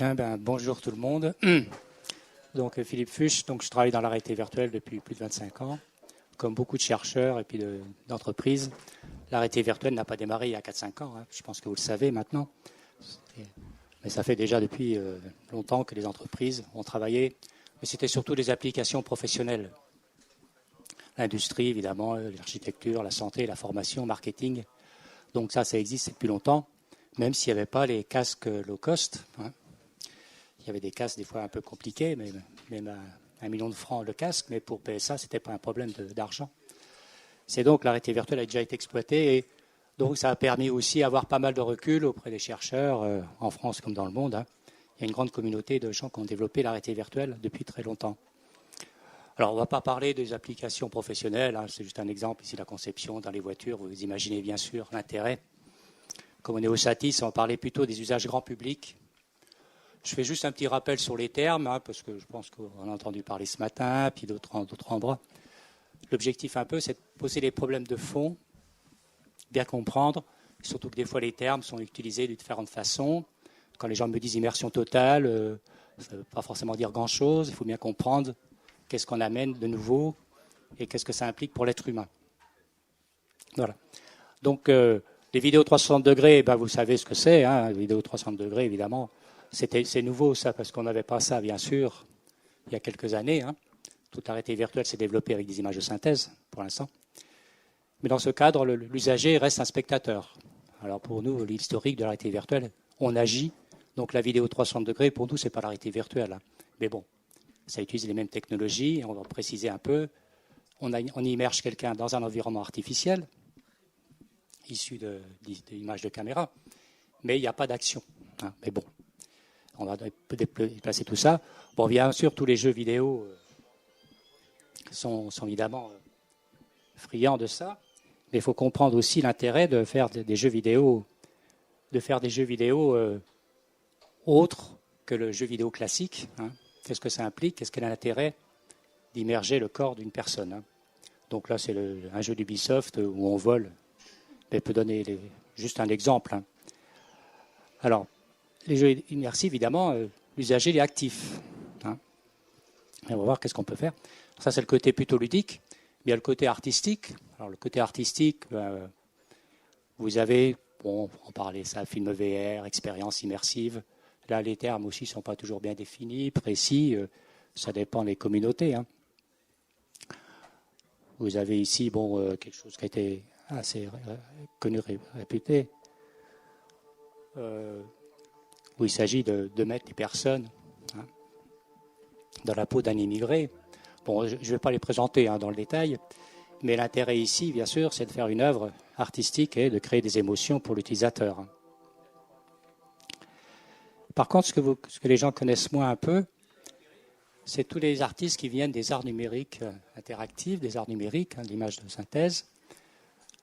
Bien, bonjour tout le monde. Donc Philippe Fuchs, je travaille dans la réalité virtuelle depuis plus de 25 ans. Comme beaucoup de chercheurs et puis d'entreprises, la réalité virtuelle n'a pas démarré il y a 4-5 ans. Je pense que vous le savez maintenant. Mais ça fait déjà depuis longtemps que les entreprises ont travaillé. Mais c'était surtout des applications professionnelles. L'industrie, évidemment, l'architecture, la santé, la formation, marketing. Donc ça existe depuis longtemps, même s'il n'y avait pas les casques low cost. Il y avait des casques des fois un peu compliqués, mais même à 1 million de francs le casque, mais pour PSA, ce n'était pas un problème d'argent. C'est donc la réalité virtuelle a déjà été exploitée et donc ça a permis aussi d'avoir pas mal de recul auprès des chercheurs en France comme dans le monde. Il y a une grande communauté de gens qui ont développé la réalité virtuelle depuis très longtemps. Alors on ne va pas parler des applications professionnelles, c'est juste un exemple ici, la conception dans les voitures, vous imaginez bien sûr l'intérêt. Comme on est au SATIS, on va parler plutôt des usages grand public. Je fais juste un petit rappel sur les termes, parce que je pense qu'on en a entendu parler ce matin, puis d'autres endroits. L'objectif un peu, c'est de poser les problèmes de fond, bien comprendre, surtout que des fois les termes sont utilisés de différentes façons. Quand les gens me disent immersion totale, ça ne veut pas forcément dire grand-chose, il faut bien comprendre qu'est-ce qu'on amène de nouveau et qu'est-ce que ça implique pour l'être humain. Voilà. Donc les vidéos 360 degrés, vous savez ce que c'est, les vidéos 360 degrés évidemment. C'est nouveau ça, parce qu'on n'avait pas ça, bien sûr, il y a quelques années. Toute la réalité virtuelle s'est développée avec des images de synthèse, pour l'instant. Mais dans ce cadre, l'usager reste un spectateur. Alors pour nous, l'historique de la réalité virtuelle, on agit. Donc la vidéo 360 degrés, pour nous, ce n'est pas la réalité virtuelle. Mais bon, ça utilise les mêmes technologies. On va préciser un peu. On immerge quelqu'un dans un environnement artificiel, issu d'images de caméra. Mais il n'y a pas d'action. Mais bon. On va déplacer tout ça. Bon, bien sûr, tous les jeux vidéo sont évidemment friands de ça. Mais il faut comprendre aussi l'intérêt de faire des jeux vidéo, autres que le jeu vidéo classique. Qu'est-ce que ça implique? Qu'est-ce qu'est l'intérêt d'immerger le corps d'une personne? Donc là, c'est un jeu d'Ubisoft où on vole. Je peux donner juste un exemple. Alors, les jeux immersifs, évidemment, l'usager est actif. Et on va voir qu'est-ce qu'on peut faire. Ça, c'est le côté plutôt ludique. Mais il y a le côté artistique. Alors, le côté artistique, vous avez, on parlait ça, film VR, expérience immersive. Là, les termes aussi ne sont pas toujours bien définis, précis. Ça dépend des communautés. Vous avez ici, quelque chose qui a été assez connu, réputé. Où il s'agit de mettre des personnes dans la peau d'un immigré. Bon, je ne vais pas les présenter dans le détail, mais l'intérêt ici, bien sûr, c'est de faire une œuvre artistique et de créer des émotions pour l'utilisateur. Par contre, ce que les gens connaissent moins un peu, c'est tous les artistes qui viennent des arts numériques interactifs, des arts numériques, l'image de synthèse.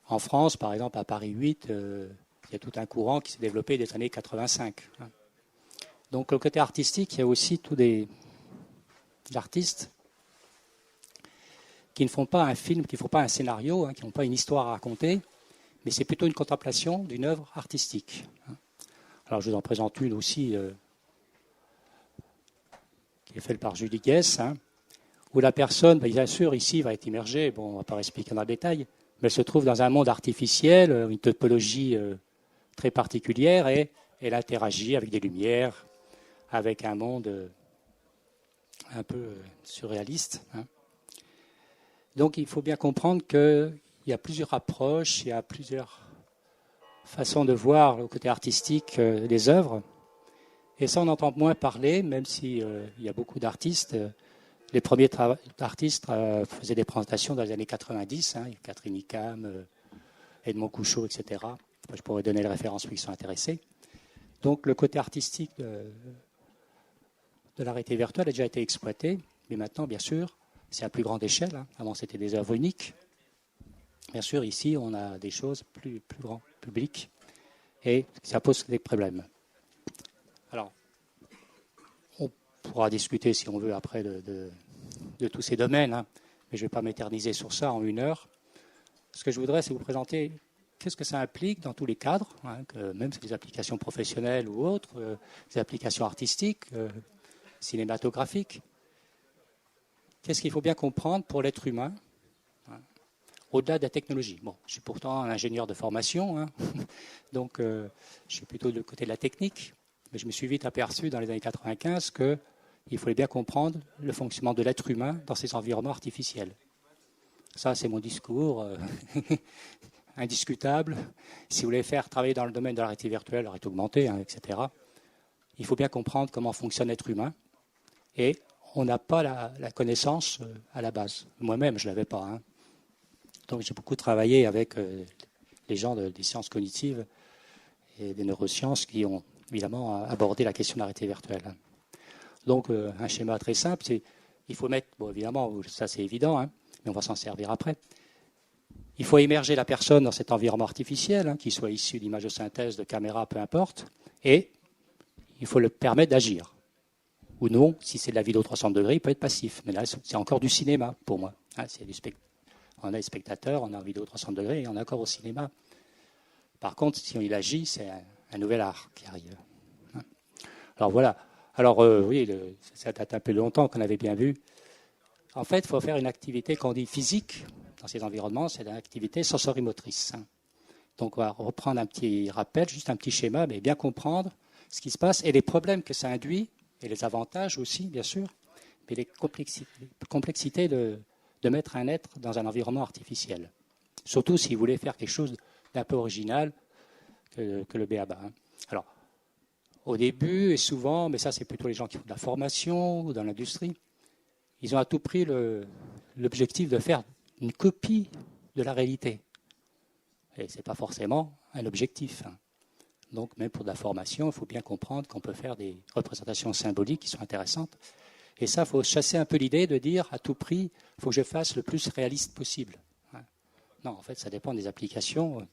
En France, par exemple, à Paris 8, il y a tout un courant qui s'est développé des années 85. Donc, le côté artistique, il y a aussi tous des artistes qui ne font pas un film, qui ne font pas un scénario, qui n'ont pas une histoire à raconter, mais c'est plutôt une contemplation d'une œuvre artistique. Alors, je vous en présente une aussi, qui est faite par Julie Guess, où la personne, bien sûr, ici, va être immergée, on ne va pas expliquer dans le détail, mais elle se trouve dans un monde artificiel, une topologie très particulière, et elle interagit avec des lumières, avec un monde un peu surréaliste. Donc il faut bien comprendre qu'il y a plusieurs approches, il y a plusieurs façons de voir le côté artistique des œuvres. Et ça, on entend moins parler, même s'il y a beaucoup d'artistes. Les premiers artistes faisaient des présentations dans les années 90, Catherine Icam, Edmond Couchot, etc. Je pourrais donner les références pour ceux qui sont intéressés. Donc le côté artistique de la réalité virtuelle a déjà été exploité, mais maintenant, bien sûr, c'est à plus grande échelle. Avant, c'était des œuvres uniques. Bien sûr, ici, on a des choses plus grand public, et ça pose des problèmes. Alors, on pourra discuter, si on veut, après de tous ces domaines, mais je ne vais pas m'éterniser sur ça en 1 heure. Ce que je voudrais, c'est vous présenter qu'est-ce que ça implique dans tous les cadres, même des applications professionnelles ou autres, des applications artistiques, cinématographiques. Qu'est-ce qu'il faut bien comprendre pour l'être humain, au-delà de la technologie. Bon, je suis pourtant un ingénieur de formation, donc je suis plutôt du côté de la technique, mais je me suis vite aperçu dans les années 95 qu'il fallait bien comprendre le fonctionnement de l'être humain dans ces environnements artificiels. Ça, c'est mon discours indiscutable. Si vous voulez faire travailler dans le domaine de la réalité virtuelle, la réalité augmentée, etc., il faut bien comprendre comment fonctionne l'être humain. Et on n'a pas la connaissance à la base. Moi-même, je ne l'avais pas. Donc, j'ai beaucoup travaillé avec les gens des sciences cognitives et des neurosciences qui ont évidemment abordé la question de la réalité virtuelle. Donc, un schéma très simple, c'est il faut mettre, bon, évidemment, ça c'est évident, mais on va s'en servir après. Il faut immerger la personne dans cet environnement artificiel, qu'il soit issu d'images de synthèse, de caméras, peu importe, et il faut le permettre d'agir. Ou non, si c'est de la vidéo 360 degrés, il peut être passif. Mais là, c'est encore du cinéma pour moi. On a les spectateurs, on a en vidéo 360 degrés et on est encore au cinéma. Par contre, si il agit, c'est un nouvel art qui arrive. Alors voilà. Alors oui, ça date un peu longtemps qu'on avait bien vu. En fait, il faut faire une activité qu'on dit physique dans ces environnements, c'est une activité sensorimotrice. Donc on va reprendre un petit rappel, juste un petit schéma, mais bien comprendre ce qui se passe et les problèmes que ça induit, et les avantages aussi, bien sûr, mais les complexités de mettre un être dans un environnement artificiel. Surtout si vous voulez faire quelque chose d'un peu original que le b.a.-ba. Alors, au début et souvent, mais ça c'est plutôt les gens qui font de la formation ou dans l'industrie, ils ont à tout prix l'objectif de faire une copie de la réalité. Et ce n'est pas forcément un objectif. Donc même pour de la formation, il faut bien comprendre qu'on peut faire des représentations symboliques qui sont intéressantes. Et ça, il faut chasser un peu l'idée de dire à tout prix, il faut que je fasse le plus réaliste possible. Non, en fait, ça dépend des applications,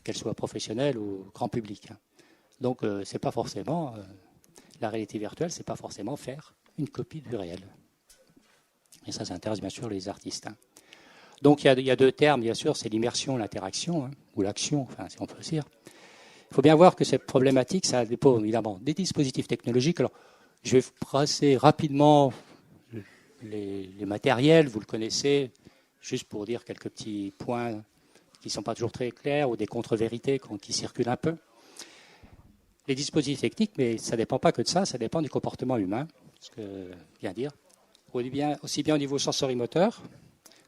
qu'elles soient professionnelles ou grand public. Donc, c'est pas forcément la réalité virtuelle, c'est pas forcément faire une copie du réel. Et ça intéresse bien sûr les artistes. Donc, il y a deux termes, bien sûr, c'est l'immersion, l'interaction, ou l'action, enfin, si on peut dire. Il faut bien voir que cette problématique, ça dépend évidemment des dispositifs technologiques. Alors, je vais passer rapidement les matériels, vous le connaissez, juste pour dire quelques petits points qui ne sont pas toujours très clairs ou des contre-vérités qui circulent un peu. Les dispositifs techniques, mais ça ne dépend pas que de ça, ça dépend du comportement humain, ce que je viens de dire, aussi bien au niveau sensorimoteur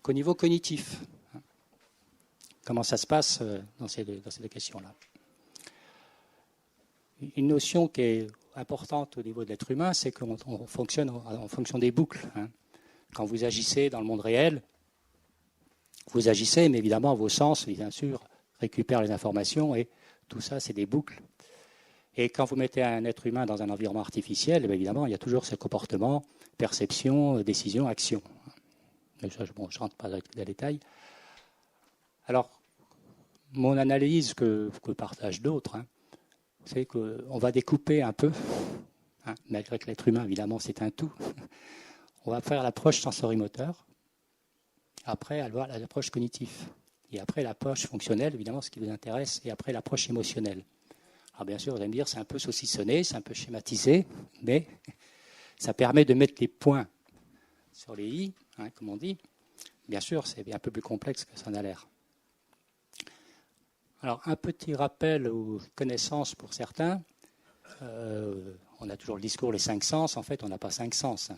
qu'au niveau cognitif. Comment ça se passe dans ces deux questions-là. Une notion qui est importante au niveau de l'être humain, c'est qu'on fonctionne en fonction des boucles. Quand vous agissez dans le monde réel, vous agissez, mais évidemment vos sens, bien sûr, récupèrent les informations et tout ça, c'est des boucles. Et quand vous mettez un être humain dans un environnement artificiel, évidemment, il y a toujours ce comportement, perception, décision, action. Mais ça, je ne rentre pas dans les détails. Alors, mon analyse que partagent d'autres, c'est qu'on va découper un peu, malgré que l'être humain, évidemment, c'est un tout. On va faire l'approche sensorimoteur, après avoir l'approche cognitive, et après l'approche fonctionnelle, évidemment, ce qui vous intéresse, et après l'approche émotionnelle. Alors bien sûr, vous allez me dire, c'est un peu saucissonné, c'est un peu schématisé, mais ça permet de mettre les points sur les i, comme on dit. Bien sûr, c'est un peu plus complexe que ça en a l'air. Alors, un petit rappel aux connaissances pour certains. On a toujours le discours les 5 sens. En fait, on n'a pas 5 sens.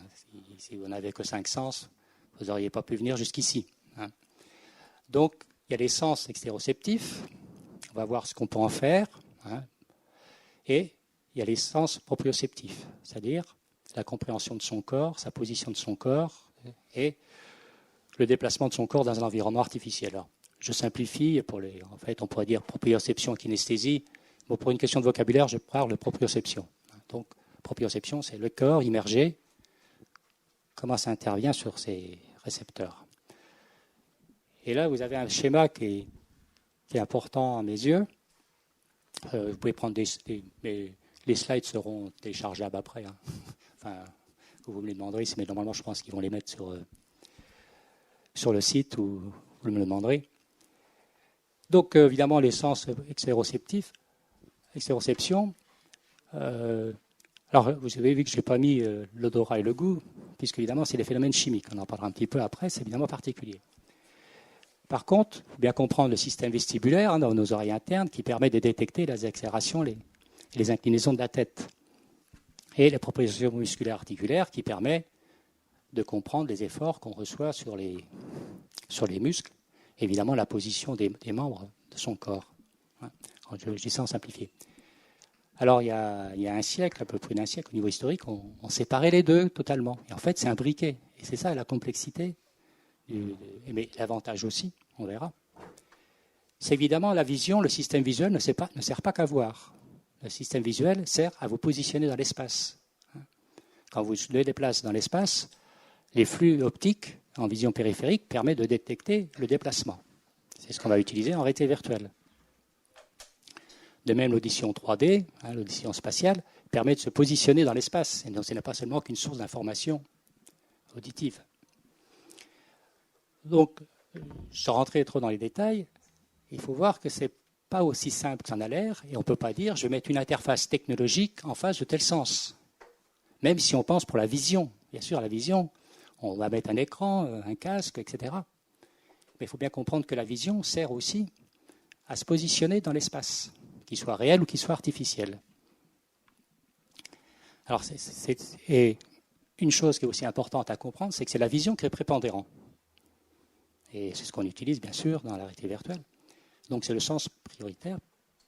Si vous n'avez que 5 sens, vous n'auriez pas pu venir jusqu'ici. Donc, il y a les sens extéroceptifs. On va voir ce qu'on peut en faire. Et il y a les sens proprioceptifs, c'est-à-dire la compréhension de son corps, sa position de son corps et le déplacement de son corps dans un environnement artificiel. Alors, je simplifie, en fait, on pourrait dire proprioception et kinesthésie. Bon, pour une question de vocabulaire, je parle de proprioception. Donc, proprioception, c'est le corps immergé, comment ça intervient sur ces récepteurs. Et là, vous avez un schéma qui est important à mes yeux. Vous pouvez prendre les slides seront téléchargeables après. Enfin, vous me les demanderez, mais normalement, je pense qu'ils vont les mettre sur le site ou vous me le demanderez. Donc, évidemment, les sens extéroception. Alors, vous avez vu que je n'ai pas mis l'odorat et le goût, puisque évidemment, c'est des phénomènes chimiques. On en parlera un petit peu après, c'est évidemment particulier. Par contre, il faut bien comprendre le système vestibulaire dans nos oreilles internes qui permet de détecter les accélérations, les inclinaisons de la tête. Et la proprioception musculaire articulaire qui permet de comprendre les efforts qu'on reçoit sur les muscles, évidemment la position des membres de son corps. Je dis ça en simplifié. Alors, il y a un siècle, à peu près d'un siècle, au niveau historique, on séparait les deux totalement. Et en fait, c'est imbriqué. Et c'est ça la complexité. Mais l'avantage aussi, on verra. C'est évidemment la vision, le système visuel ne sert pas qu'à voir. Le système visuel sert à vous positionner dans l'espace. Quand vous vous déplacez dans l'espace, les flux optiques en vision périphérique permettent de détecter le déplacement. C'est ce qu'on va utiliser en réalité virtuelle. De même, l'audition 3D, l'audition spatiale, permet de se positionner dans l'espace. Et donc, ce n'est pas seulement qu'une source d'information auditive. Donc, sans rentrer trop dans les détails, il faut voir que ce n'est pas aussi simple que ça en a l'air. Et on ne peut pas dire, je vais mettre une interface technologique en face de tel sens. Même si on pense pour la vision. Bien sûr, la vision, on va mettre un écran, un casque, etc. Mais il faut bien comprendre que la vision sert aussi à se positionner dans l'espace, qu'il soit réel ou qu'il soit artificiel. Alors, et une chose qui est aussi importante à comprendre, c'est que c'est la vision qui est prépondérante. Et c'est ce qu'on utilise, bien sûr, dans la réalité virtuelle. Donc, c'est le sens prioritaire,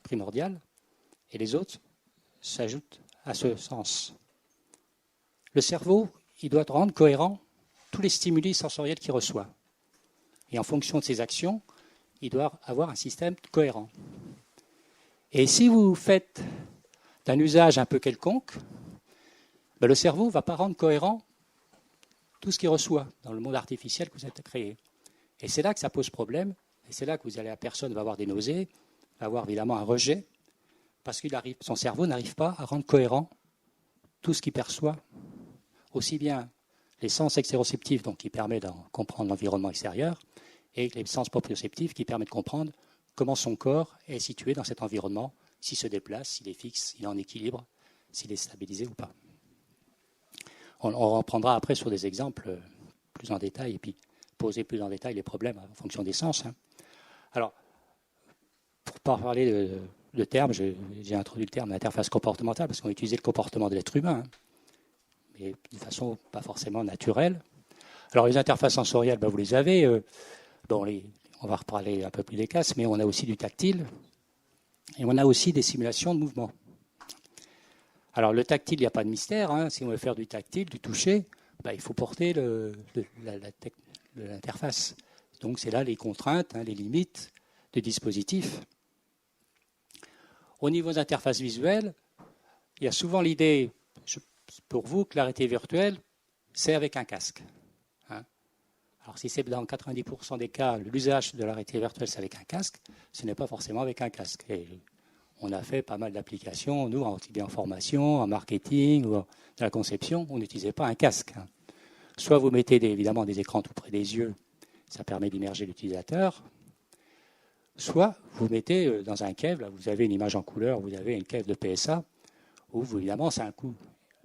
primordial, et les autres s'ajoutent à ce sens. Le cerveau, il doit rendre cohérent tous les stimuli sensoriels qu'il reçoit. Et en fonction de ses actions, il doit avoir un système cohérent. Et si vous faites d'un usage un peu quelconque, le cerveau ne va pas rendre cohérent tout ce qu'il reçoit dans le monde artificiel que vous avez créé. Et c'est là que ça pose problème, et c'est là que la personne va avoir des nausées, va avoir évidemment un rejet, parce que son cerveau n'arrive pas à rendre cohérent tout ce qu'il perçoit, aussi bien les sens extéroceptifs, donc qui permettent de comprendre l'environnement extérieur, et les sens proprioceptifs qui permettent de comprendre comment son corps est situé dans cet environnement, s'il se déplace, s'il est fixe, s'il est en équilibre, s'il est stabilisé ou pas. On reprendra après sur des exemples plus en détail, et puis poser plus en détail les problèmes en fonction des sens. Alors, pour ne pas parler de termes, j'ai introduit le terme d'interface comportementale, parce qu'on a utilisé le comportement de l'être humain, mais de façon pas forcément naturelle. Alors, les interfaces sensorielles, vous les avez. On va reparler un peu plus des casques, mais on a aussi du tactile, et on a aussi des simulations de mouvement. Alors, le tactile, il n'y a pas de mystère. Si on veut faire du tactile, du toucher, il faut porter l'interface. Donc, c'est là les contraintes, les limites du dispositif. Au niveau des interfaces visuelles, il y a souvent l'idée, pour vous, que la réalité virtuelle, c'est avec un casque. Alors, si c'est dans 90% des cas, l'usage de la réalité virtuelle, c'est avec un casque, ce n'est pas forcément avec un casque. Et on a fait pas mal d'applications, nous, en formation, en marketing, ou dans la conception, on n'utilisait pas un casque. Soit vous mettez évidemment des écrans tout près des yeux, ça permet d'immerger l'utilisateur, soit vous mettez dans un cave, là vous avez une image en couleur, vous avez une cave de PSA, où évidemment c'est un coût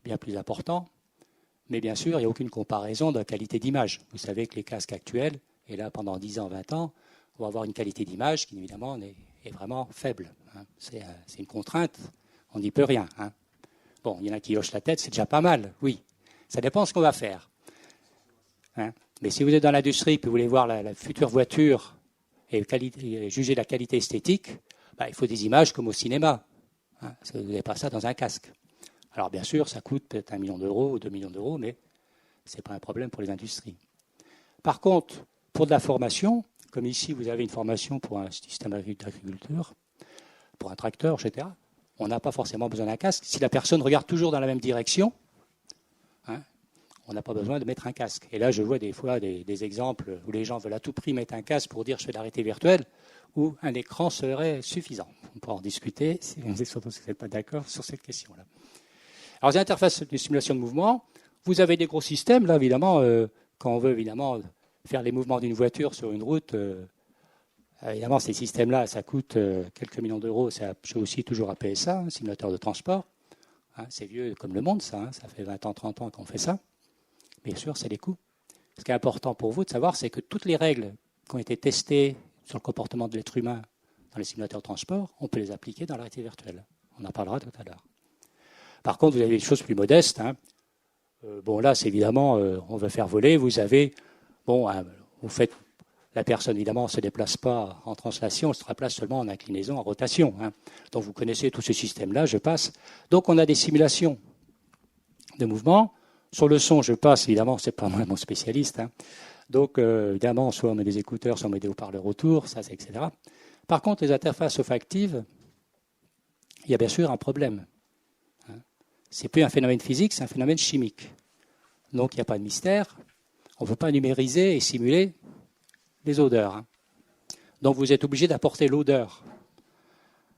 bien plus important, mais bien sûr il n'y a aucune comparaison de la qualité d'image. Vous savez que les casques actuels, et là pendant 10 ans, 20 ans, vont avoir une qualité d'image qui évidemment est vraiment faible. C'est une contrainte, on n'y peut rien. Bon, il y en a qui hochent la tête, c'est déjà pas mal, oui. Ça dépend de ce qu'on va faire. Mais si vous êtes dans l'industrie et que vous voulez voir la future voiture et juger la qualité esthétique, il faut des images comme au cinéma. Vous n'avez pas ça dans un casque. Alors bien sûr, ça coûte peut-être 1 million d'euros ou 2 millions d'euros, mais ce n'est pas un problème pour les industries. Par contre, pour de la formation, comme ici vous avez une formation pour un système d'agriculture, pour un tracteur, etc., on n'a pas forcément besoin d'un casque. Si la personne regarde toujours dans la même direction, on n'a pas besoin de mettre un casque. Et là, je vois des fois des exemples où les gens veulent à tout prix mettre un casque pour dire je fais de la réalité virtuelle, où un écran serait suffisant. On pourra en discuter, surtout si vous n'êtes pas d'accord sur cette question-là. Alors, les interfaces de simulation de mouvement, vous avez des gros systèmes, là, évidemment, quand on veut, évidemment, faire les mouvements d'une voiture sur une route Évidemment, ces systèmes-là, ça coûte quelques millions d'euros. C'est aussi toujours à PSA, un simulateur de transport. Hein, c'est vieux comme le monde, ça. Hein, ça fait 20 ans, 30 ans qu'on fait ça. Bien sûr, c'est des coûts. Ce qui est important pour vous de savoir, c'est que toutes les règles qui ont été testées sur le comportement de l'être humain dans les simulateurs de transport, on peut les appliquer dans la réalité virtuelle. On en parlera tout à l'heure. Par contre, vous avez des choses plus modestes. Hein. Bon, là, c'est évidemment, on veut faire voler. Vous avez, bon, vous faites, la personne, évidemment, ne se déplace pas en translation, elle se déplace seulement en inclinaison, en rotation. Hein. Donc, vous connaissez tout ce système-là, je passe. Donc, on a des simulations de mouvement. Sur le son, je passe, évidemment, ce n'est pas moi mon spécialiste. Hein. Donc, évidemment, soit on met des écouteurs, soit on met des haut-parleurs autour, ça, etc. Par contre, les interfaces olfactives, il y a bien sûr un problème. Ce n'est plus un phénomène physique, c'est un phénomène chimique. Donc, il n'y a pas de mystère. On ne peut pas numériser et simuler les odeurs. Hein. Donc, vous êtes obligé d'apporter l'odeur.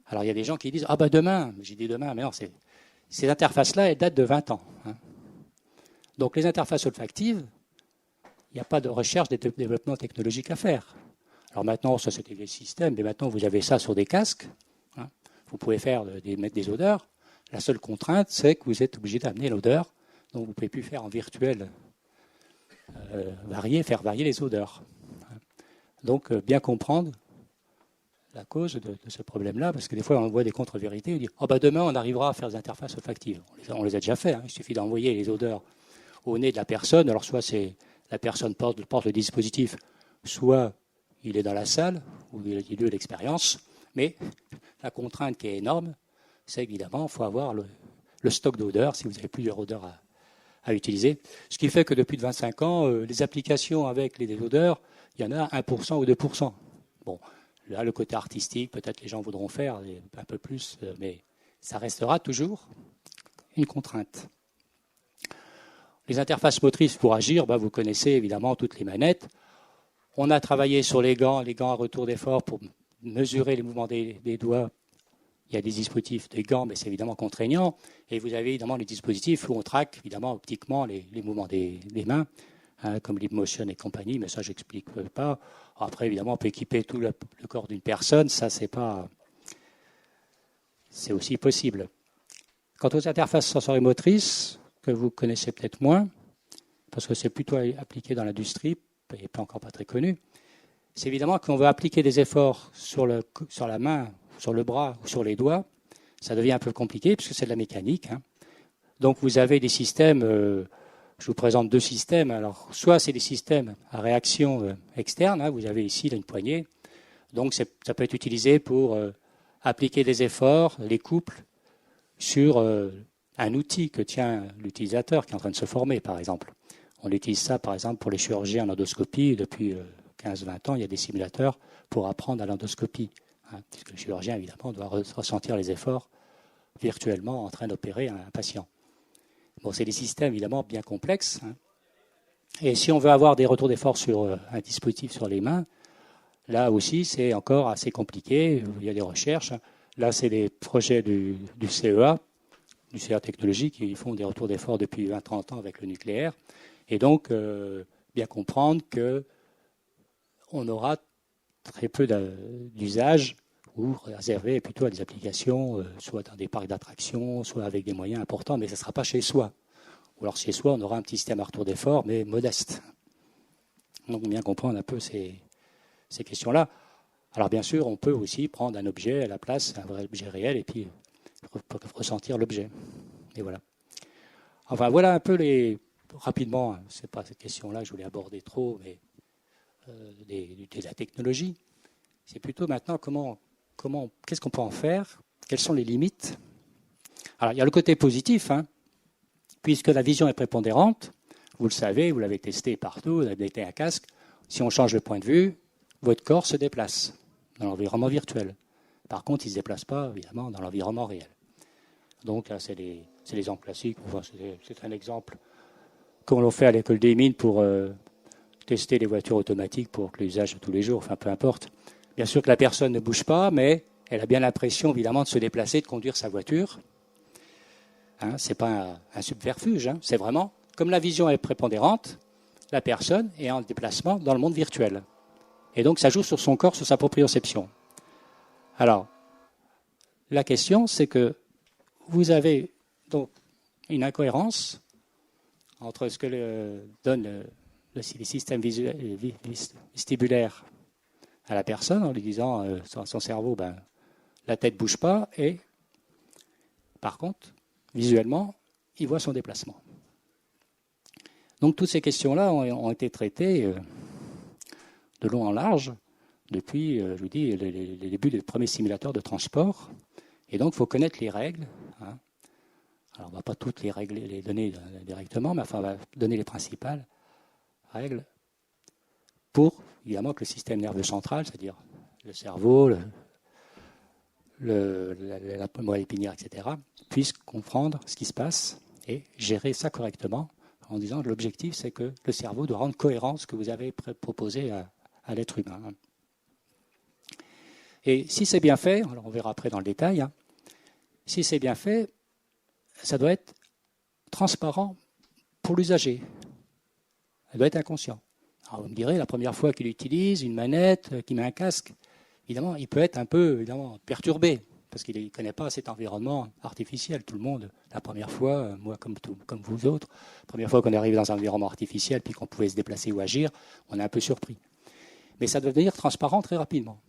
Alors, il y a des gens qui disent « Ah ben demain !» J'ai dit demain, mais non, ces interfaces-là, elles datent de 20 ans. Hein. Donc, les interfaces olfactives, il n'y a pas de recherche de développement technologique à faire. Alors maintenant, ça c'était des systèmes, mais maintenant vous avez ça sur des casques. Hein. Vous pouvez mettre des odeurs. La seule contrainte, c'est que vous êtes obligé d'amener l'odeur. Donc vous ne pouvez plus faire en virtuel faire varier les odeurs. Donc bien comprendre la cause de ce problème-là, parce que des fois on voit des contre-vérités, on dit « Oh ben demain on arrivera à faire des interfaces olfactives ». On les a déjà fait, hein. Il suffit d'envoyer les odeurs au nez de la personne. Alors soit c'est la personne porte le dispositif, soit il est dans la salle où il a eu l'expérience. Mais la contrainte qui est énorme, c'est évidemment qu'il faut avoir le stock d'odeurs si vous avez plusieurs odeurs à utiliser. Ce qui fait que depuis 25 ans, les applications avec les odeurs, il y en a 1% ou 2%. Bon, là, le côté artistique, peut-être les gens voudront faire un peu plus, mais ça restera toujours une contrainte. Les interfaces motrices pour agir, vous connaissez évidemment toutes les manettes. On a travaillé sur les gants à retour d'effort pour mesurer les mouvements des doigts. Il y a des dispositifs, des gants, mais c'est évidemment contraignant. Et vous avez évidemment les dispositifs où on traque évidemment optiquement les mouvements des mains, hein, comme LeapMotion et compagnie, mais ça, je n'explique pas. Après, évidemment, on peut équiper tout le corps d'une personne, ça, c'est aussi possible. Quant aux interfaces sensorimotrices, que vous connaissez peut-être moins, parce que c'est plutôt appliqué dans l'industrie, et pas encore pas très connu, c'est évidemment qu'on veut appliquer des efforts sur la main, sur le bras ou sur les doigts, ça devient un peu compliqué puisque c'est de la mécanique. Hein. Donc vous avez des systèmes, je vous présente deux systèmes. Alors soit c'est des systèmes à réaction externe, hein, vous avez ici une poignée, donc ça peut être utilisé pour appliquer des efforts, les couples, sur un outil que tient l'utilisateur qui est en train de se former, par exemple. On utilise ça, par exemple, pour les chirurgiens en endoscopie. Depuis 15-20 ans, il y a des simulateurs pour apprendre à l'endoscopie. Hein, puisque le chirurgien, évidemment, doit ressentir les efforts virtuellement en train d'opérer un patient. Bon, c'est des systèmes, évidemment, bien complexes. Hein. Et si on veut avoir des retours d'efforts sur un dispositif sur les mains, là aussi, c'est encore assez compliqué. Il y a des recherches. Là, c'est des projets du CEA, du CEA Technologies, qui font des retours d'efforts depuis 20-30 ans avec le nucléaire. Et donc, bien comprendre qu'on aura très peu d'usage ou réservé plutôt à des applications, soit dans des parcs d'attractions, soit avec des moyens importants, mais ce ne sera pas chez soi. Ou alors chez soi, on aura un petit système à retour d'effort, mais modeste. Donc, bien comprendre un peu ces questions-là. Alors, bien sûr, on peut aussi prendre un objet à la place, un vrai objet réel, et puis ressentir l'objet. Et voilà. Enfin, voilà un peu rapidement, ce n'est pas cette question-là que je voulais aborder trop, mais de la technologie. C'est plutôt maintenant qu'est-ce qu'on peut en faire, quelles sont les limites. Alors, il y a le côté positif, hein, puisque la vision est prépondérante, vous le savez, vous l'avez testé partout, vous avez testé un casque, si on change de point de vue, votre corps se déplace dans l'environnement virtuel. Par contre, il ne se déplace pas, évidemment, dans l'environnement réel. Donc, là, c'est l'exemple classique. Enfin, c'est un exemple qu'on l'a fait à l'école des mines pour tester les voitures automatiques pour l'usage de tous les jours, enfin, peu importe. Bien sûr que la personne ne bouge pas, mais elle a bien l'impression, évidemment, de se déplacer, de conduire sa voiture. Hein, ce n'est pas un subterfuge, hein, c'est vraiment, comme la vision est prépondérante, la personne est en déplacement dans le monde virtuel. Et donc, ça joue sur son corps, sur sa proprioception. Alors, la question, c'est que vous avez donc une incohérence entre ce que donne les systèmes vestibulaires à la personne, en lui disant son cerveau, la tête ne bouge pas, et par contre, visuellement, il voit son déplacement. Donc toutes ces questions-là ont été traitées de long en large depuis, je vous dis, les débuts des premiers simulateurs de transport. Et donc, il faut connaître les règles. Hein. Alors, on ne va pas toutes les règles les donner directement, mais enfin, on va donner les principales règles pour, évidemment, que le système nerveux central, c'est-à-dire le cerveau, la moelle épinière, etc., puisse comprendre ce qui se passe et gérer ça correctement en disant que l'objectif, c'est que le cerveau doit rendre cohérent ce que vous avez proposé à l'être humain. Et si c'est bien fait, alors on verra après dans le détail, si c'est bien fait, ça doit être transparent pour l'usager. Ça doit être inconscient. Alors vous me direz, la première fois qu'il utilise une manette, qu'il met un casque, évidemment, il peut être un peu perturbé, parce qu'il ne connaît pas cet environnement artificiel. Tout le monde, la première fois, moi comme vous autres, la première fois qu'on est arrivé dans un environnement artificiel, puis qu'on pouvait se déplacer ou agir, on est un peu surpris. Mais ça doit devenir transparent très rapidement.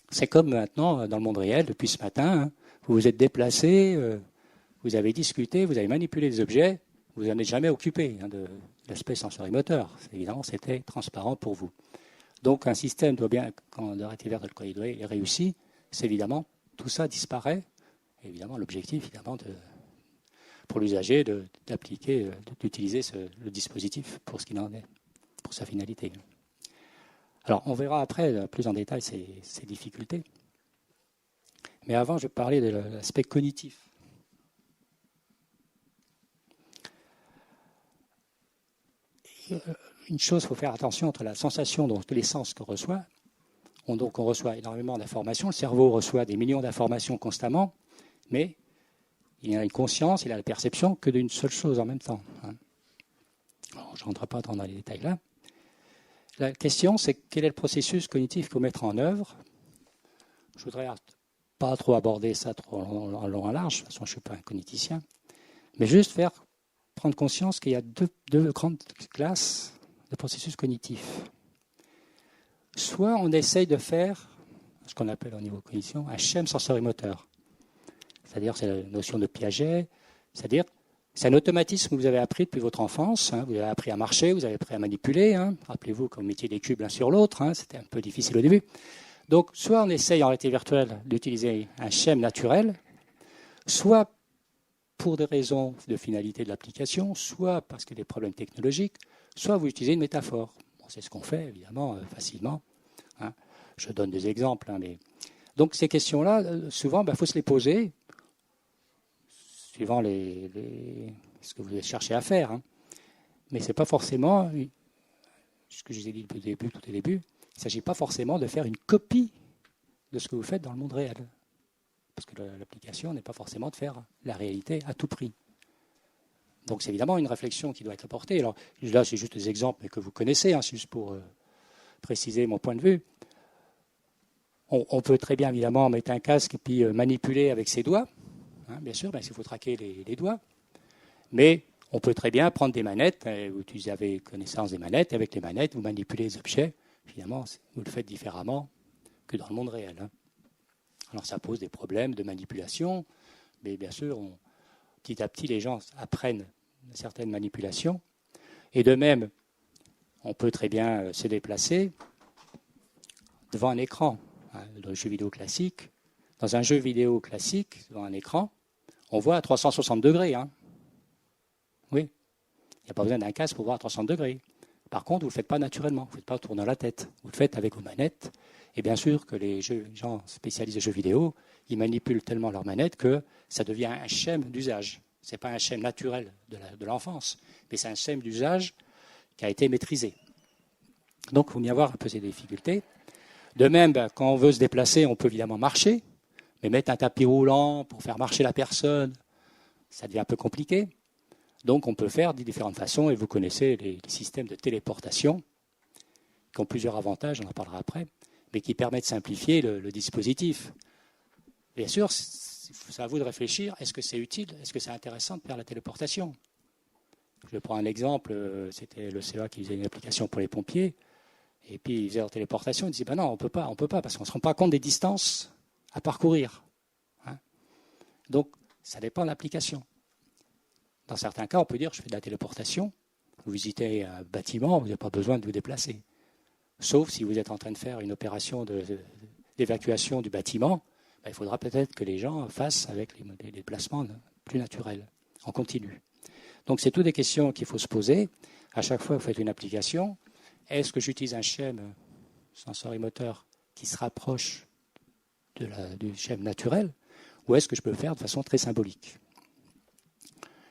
C'est comme maintenant, dans le monde réel, depuis ce matin, vous vous êtes déplacé, vous avez discuté, vous avez manipulé des objets, vous n'en êtes jamais occupé de l'aspect sensorimoteur. Évidemment, c'était transparent pour vous. Donc un système doit bien, quand la rétine vertébrale est réussi, c'est évidemment, tout ça disparaît. Et évidemment, l'objectif, évidemment, pour l'usager, d'appliquer, d'utiliser le dispositif pour ce qu'il en est, pour sa finalité. Alors, on verra après, plus en détail, ces difficultés. Mais avant, je vais parler de l'aspect cognitif. Une chose, il faut faire attention entre la sensation, donc les sens qu'on reçoit. Donc, on reçoit énormément d'informations. Le cerveau reçoit des millions d'informations constamment, mais il a une conscience, il a la perception que d'une seule chose en même temps. Alors, je ne rentre pas dans les détails là. La question, c'est quel est le processus cognitif qu'il faut mettre en œuvre. Je ne voudrais pas trop aborder ça trop en long et large, de toute façon je ne suis pas un cogniticien, mais juste prendre conscience qu'il y a deux grandes classes de processus cognitifs. Soit on essaye de faire ce qu'on appelle au niveau cognition un schème sensorimoteur, c'est-à-dire c'est la notion de Piaget, c'est-à-dire c'est un automatisme que vous avez appris depuis votre enfance. Vous avez appris à marcher, vous avez appris à manipuler. Rappelez-vous quand vous mettiez des cubes l'un sur l'autre, c'était un peu difficile au début. Donc, soit on essaye en réalité virtuelle d'utiliser un schème naturel, soit pour des raisons de finalité de l'application, soit parce qu'il y a des problèmes technologiques, soit vous utilisez une métaphore. Bon, c'est ce qu'on fait, évidemment, facilement. Je donne des exemples. Mais... Donc, ces questions-là, souvent, faut se les poser, suivant ce que vous cherchez à faire. Mais ce n'est pas forcément, ce que je vous ai dit tout au début, il ne s'agit pas forcément de faire une copie de ce que vous faites dans le monde réel. Parce que l'application n'est pas forcément de faire la réalité à tout prix. Donc c'est évidemment une réflexion qui doit être apportée. Alors là, c'est juste des exemples que vous connaissez, c'est juste pour préciser mon point de vue. On peut très bien, évidemment, mettre un casque et puis manipuler avec ses doigts. Bien sûr, il faut traquer les doigts. Mais on peut très bien prendre des manettes, vous avez connaissance des manettes, et avec les manettes, vous manipulez les objets. Finalement, vous le faites différemment que dans le monde réel. Alors ça pose des problèmes de manipulation, mais bien sûr, petit à petit, les gens apprennent certaines manipulations. Et de même, on peut très bien se déplacer devant un écran. Dans le jeu vidéo classique, dans un jeu vidéo classique, devant un écran, on voit à 360 degrés. Oui, il n'y a pas besoin d'un casque pour voir à 360 degrés. Par contre, vous ne le faites pas naturellement, vous ne faites pas tourner la tête. Vous le faites avec vos manettes. Et bien sûr que les gens spécialisés de jeux vidéo, ils manipulent tellement leurs manettes que ça devient un schème d'usage. Ce n'est pas un schème naturel de l'enfance, mais c'est un schème d'usage qui a été maîtrisé. Donc, il faut y avoir un peu ces difficultés. De même, quand on veut se déplacer, on peut évidemment marcher, mais mettre un tapis roulant pour faire marcher la personne, ça devient un peu compliqué. Donc on peut faire de différentes façons, et vous connaissez les systèmes de téléportation qui ont plusieurs avantages, on en parlera après, mais qui permettent de simplifier le dispositif. Bien sûr, c'est à vous de réfléchir, est-ce que c'est utile, est-ce que c'est intéressant de faire la téléportation? Je prends un exemple, c'était le CEA qui faisait une application pour les pompiers, et puis il faisait leur téléportation, il disait ben non, on peut pas, parce qu'on ne se rend pas compte des distances à parcourir. Hein. Donc, ça dépend de l'application. Dans certains cas, on peut dire je fais de la téléportation, vous visitez un bâtiment, vous n'avez pas besoin de vous déplacer. Sauf si vous êtes en train de faire une opération d'évacuation du bâtiment, ben, il faudra peut-être que les gens fassent avec les déplacements plus naturels, en continu. Donc, c'est toutes des questions qu'il faut se poser. À chaque fois que vous faites une application, est-ce que j'utilise un schème sensorimoteur qui se rapproche du schème naturel, ou est-ce que je peux le faire de façon très symbolique?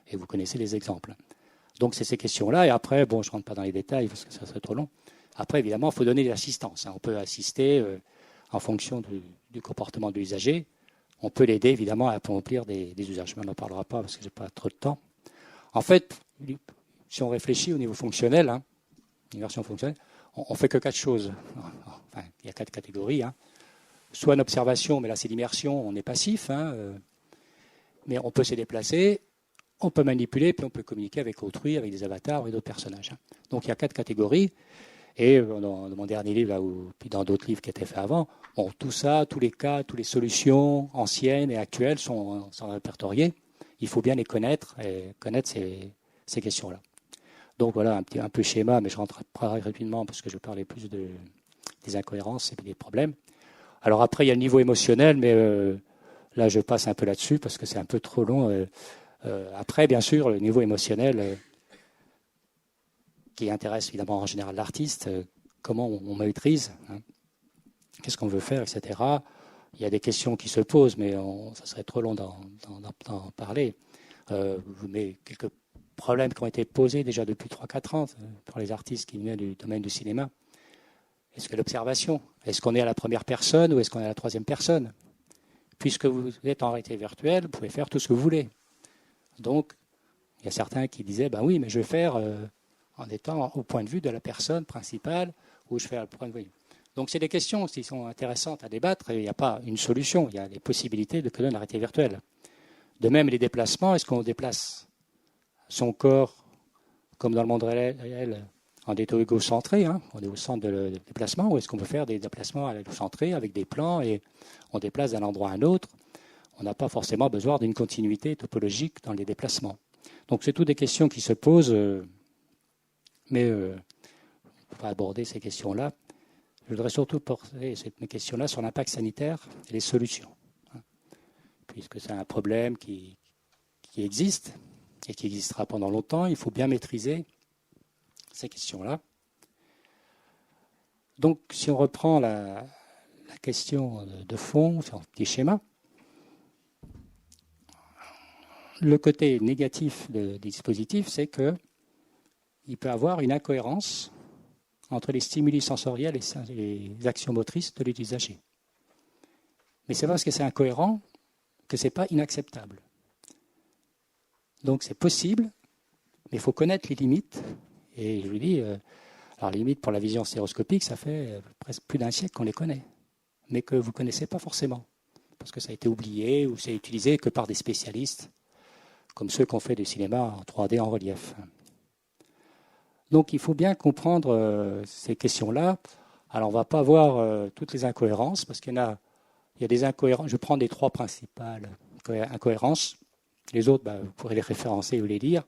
Et vous connaissez les exemples. Donc, c'est ces questions-là. Et après, bon, je ne rentre pas dans les détails parce que ça serait trop long. Après, évidemment, il faut donner de l'assistance. On peut assister en fonction du comportement de l'usager. On peut l'aider, évidemment, à accomplir des usages. Mais on n'en parlera pas parce que je n'ai pas trop de temps. En fait, si on réfléchit au niveau fonctionnel, une version fonctionnelle, on ne fait que 4 choses. Enfin, il y a 4 catégories. Soit une observation, mais là c'est l'immersion, on est passif. Mais on peut se déplacer, on peut manipuler, puis on peut communiquer avec autrui, avec des avatars et d'autres personnages. Donc il y a 4 catégories. Et dans mon dernier livre, puis dans d'autres livres qui étaient faits avant, tout ça, tous les cas, toutes les solutions anciennes et actuelles sont répertoriées. Il faut bien les connaître et connaître ces questions-là. Donc voilà, un peu schéma, mais je rentre rapidement parce que je parlais plus des incohérences et des problèmes. Alors après, il y a le niveau émotionnel, mais là, je passe un peu là-dessus parce que c'est un peu trop long. Après, bien sûr, le niveau émotionnel qui intéresse évidemment en général l'artiste, comment on maîtrise, qu'est-ce qu'on veut faire, etc. Il y a des questions qui se posent, mais ça serait trop long d'en parler. Mais quelques problèmes qui ont été posés déjà depuis 3-4 ans pour les artistes qui venaient du domaine du cinéma. Est-ce que l'observation, est-ce qu'on est à la première personne ou est-ce qu'on est à la troisième personne? Puisque vous êtes en réalité virtuelle, vous pouvez faire tout ce que vous voulez. Donc, il y a certains qui disaient, ben oui, mais je vais faire en étant au point de vue de la personne principale ou je fais le point de vue. Donc, c'est des questions qui sont intéressantes à débattre et il n'y a pas une solution. Il y a des possibilités que donne la réalité virtuelle. De même, les déplacements, est-ce qu'on déplace son corps comme dans le monde réel en étant égocentré, on est au centre de déplacement, ou est-ce qu'on peut faire des déplacements à l'égocentré avec des plans et on déplace d'un endroit à un autre? On n'a pas forcément besoin d'une continuité topologique dans les déplacements. Donc, c'est toutes des questions qui se posent, mais on va aborder ces questions-là. Je voudrais surtout porter mes questions-là sur l'impact sanitaire et les solutions, puisque c'est un problème qui existe et qui existera pendant longtemps. Il faut bien maîtriser ces questions-là. Donc, si on reprend la question de fond, sur un petit schéma, le côté négatif des dispositifs, c'est qu'il peut y avoir une incohérence entre les stimuli sensoriels et les actions motrices de l'utilisager. Mais c'est parce que c'est incohérent que ce n'est pas inacceptable. Donc c'est possible, mais il faut connaître les limites. Et je vous dis, alors les limites pour la vision stéréoscopique, ça fait presque plus d'un siècle qu'on les connaît, mais que vous ne connaissez pas forcément, parce que ça a été oublié ou c'est utilisé que par des spécialistes, comme ceux qui ont fait du cinéma en 3D en relief. Donc il faut bien comprendre ces questions-là. Alors on ne va pas voir toutes les incohérences, parce qu'il y a des incohérences. Je prends les 3 principales incohérences. Les autres, vous pourrez les référencer ou les lire.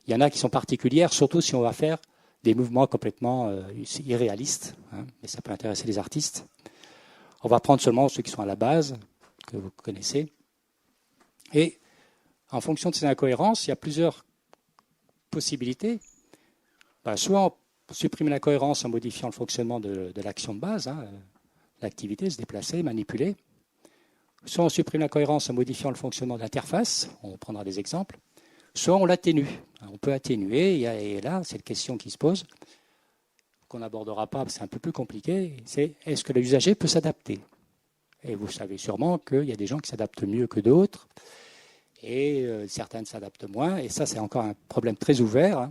Il y en a qui sont particulières, surtout si on va faire des mouvements complètement irréalistes, mais ça peut intéresser les artistes. On va prendre seulement ceux qui sont à la base, que vous connaissez. Et en fonction de ces incohérences, il y a plusieurs possibilités. Soit on supprime l'incohérence en modifiant le fonctionnement de l'action de base, l'activité, se déplacer, manipuler. Soit on supprime l'incohérence en modifiant le fonctionnement de l'interface, on prendra des exemples. Soit on l'atténue. On peut atténuer, et là, c'est une question qui se pose, qu'on n'abordera pas, c'est un peu plus compliqué, c'est est-ce que l'usager peut s'adapter? Et vous savez sûrement qu'il y a des gens qui s'adaptent mieux que d'autres, et certains s'adaptent moins, et ça, c'est encore un problème très ouvert.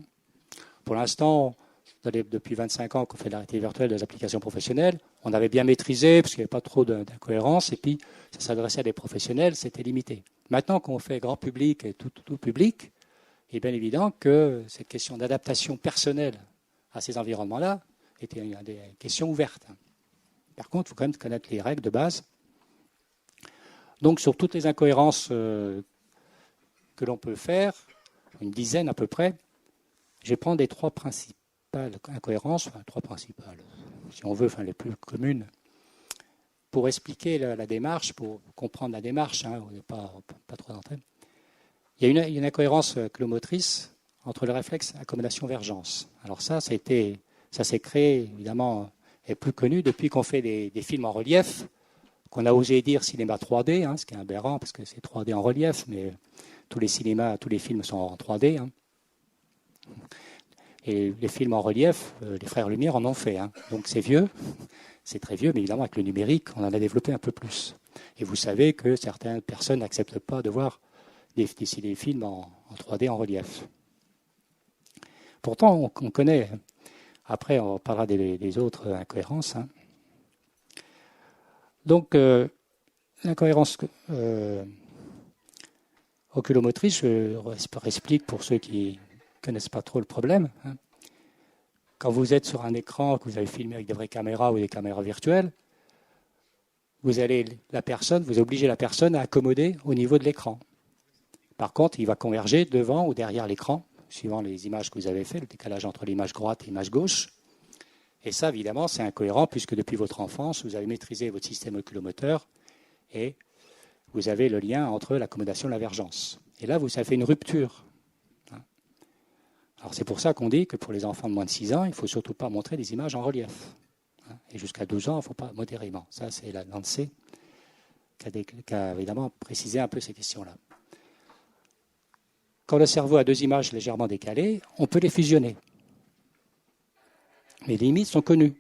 Pour l'instant, depuis 25 ans qu'on fait de la réalité virtuelle des applications professionnelles, on avait bien maîtrisé parce qu'il n'y avait pas trop d'incohérence et puis ça s'adressait à des professionnels, c'était limité. Maintenant qu'on fait grand public et tout public, il est bien évident que cette question d'adaptation personnelle à ces environnements-là était une des questions ouvertes. Par contre, il faut quand même connaître les règles de base. Donc, sur toutes les incohérences que l'on peut faire, une dizaine à peu près, je vais prendre les trois principales incohérences, enfin trois principales, si on veut, enfin les plus communes, pour expliquer la démarche, pour comprendre la démarche, on n'est pas trop d'entrée. Il y a une incohérence clomotrice entre le réflexe accommodation-vergence. Alors ça s'est créé, évidemment, est plus connu depuis qu'on fait des films en relief, qu'on a osé dire cinéma 3D, ce qui est aberrant parce que c'est 3D en relief, mais tous les films sont en 3D. Et les films en relief, les frères Lumière en ont fait. Donc c'est vieux, c'est très vieux, mais évidemment avec le numérique, on en a développé un peu plus. Et vous savez que certaines personnes n'acceptent pas de voir des films en 3D en relief. Pourtant, on connaît. Après, on parlera des autres incohérences. Donc, l'incohérence oculomotrice, je explique pour ceux qui ne connaissent pas trop le problème. Quand vous êtes sur un écran, que vous avez filmé avec des vraies caméras ou des caméras virtuelles, vous obligez la personne à accommoder au niveau de l'écran. Par contre, il va converger devant ou derrière l'écran, suivant les images que vous avez fait, le décalage entre l'image droite et l'image gauche. Et ça, évidemment, c'est incohérent puisque depuis votre enfance, vous avez maîtrisé votre système oculomoteur et vous avez le lien entre l'accommodation et la vergence. Et là, ça fait une rupture. Alors c'est pour ça qu'on dit que pour les enfants de moins de 6 ans, il ne faut surtout pas montrer des images en relief. Et jusqu'à 12 ans, il ne faut pas modérément. Ça, c'est la l'ANSEE qui a évidemment précisé un peu ces questions-là. Quand le cerveau a deux images légèrement décalées, on peut les fusionner. Mais les limites sont connues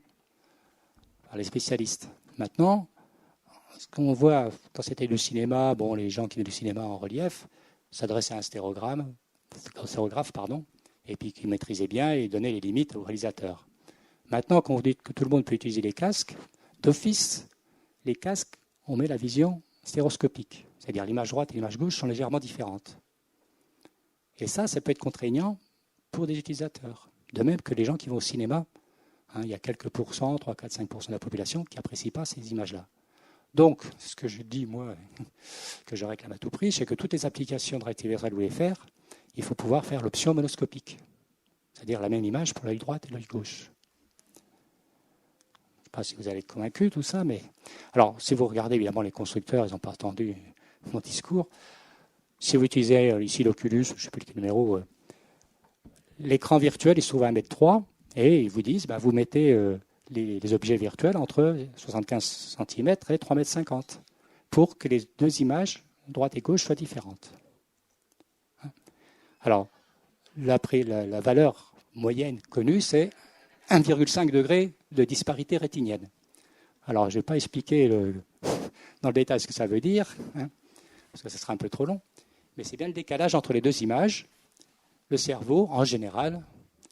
par les spécialistes. Maintenant, ce qu'on voit quand c'était du cinéma, les gens qui faisaient du cinéma en relief s'adressaient à un stéréographe, et puis qui maîtrisaient bien et donnaient les limites au réalisateur. Maintenant, quand vous dites que tout le monde peut utiliser les casques, d'office, les casques, on met la vision stéréoscopique. C'est-à-dire l'image droite et l'image gauche sont légèrement différentes. Et ça peut être contraignant pour des utilisateurs. De même que les gens qui vont au cinéma, il y a quelques pourcents, 3, 4, 5% de la population qui n'apprécient pas ces images-là. Donc, ce que je dis, moi, que je réclame à tout prix, c'est que toutes les applications de réalité virtuelle ou FR, il faut pouvoir faire l'option monoscopique. C'est-à-dire la même image pour l'œil droit et l'œil gauche. Je ne sais pas si vous allez être convaincus, tout ça, mais... Alors, si vous regardez, évidemment, les constructeurs, ils n'ont pas entendu mon discours. Si vous utilisez ici l'Oculus, je ne sais plus quel numéro, l'écran virtuel, il se trouve à 1,3 m et ils vous disent, vous mettez les objets virtuels entre 75 cm et 3,50 m pour que les deux images, droite et gauche, soient différentes. Alors, la valeur moyenne connue, c'est 1,5 degré de disparité rétinienne. Alors, je ne vais pas expliquer dans le détail ce que ça veut dire, parce que ce sera un peu trop long, mais c'est bien le décalage entre les deux images. Le cerveau, en général,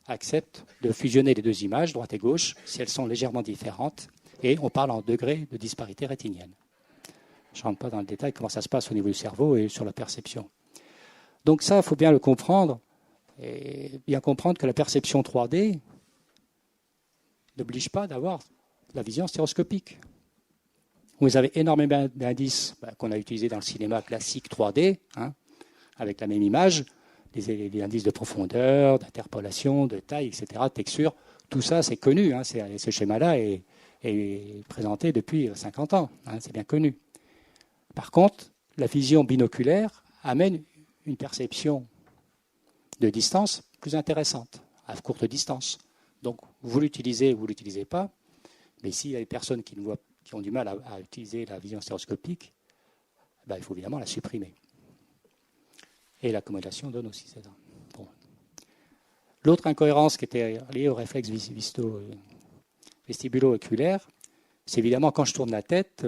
accepte de fusionner les deux images, droite et gauche, si elles sont légèrement différentes, et on parle en degrés de disparité rétinienne. Je ne rentre pas dans le détail comment ça se passe au niveau du cerveau et sur la perception. Donc ça, il faut bien le comprendre, et bien comprendre que la perception 3D n'oblige pas d'avoir la vision stéréoscopique. Vous avez énormément d'indices qu'on a utilisés dans le cinéma classique 3D, avec la même image, les indices de profondeur, d'interpolation, de taille, etc., de texture. Tout ça, c'est connu. Ce schéma-là est présenté depuis 50 ans. C'est bien connu. Par contre, la vision binoculaire amène une perception de distance plus intéressante, à courte distance. Donc, vous l'utilisez ou vous ne l'utilisez pas, mais s'il y a des personnes qui ont du mal à utiliser la vision stéréoscopique, il faut évidemment la supprimer. Et l'accommodation donne aussi ça. Bon. L'autre incohérence qui était liée au réflexe vestibulo-oculaire, c'est évidemment quand je tourne la tête,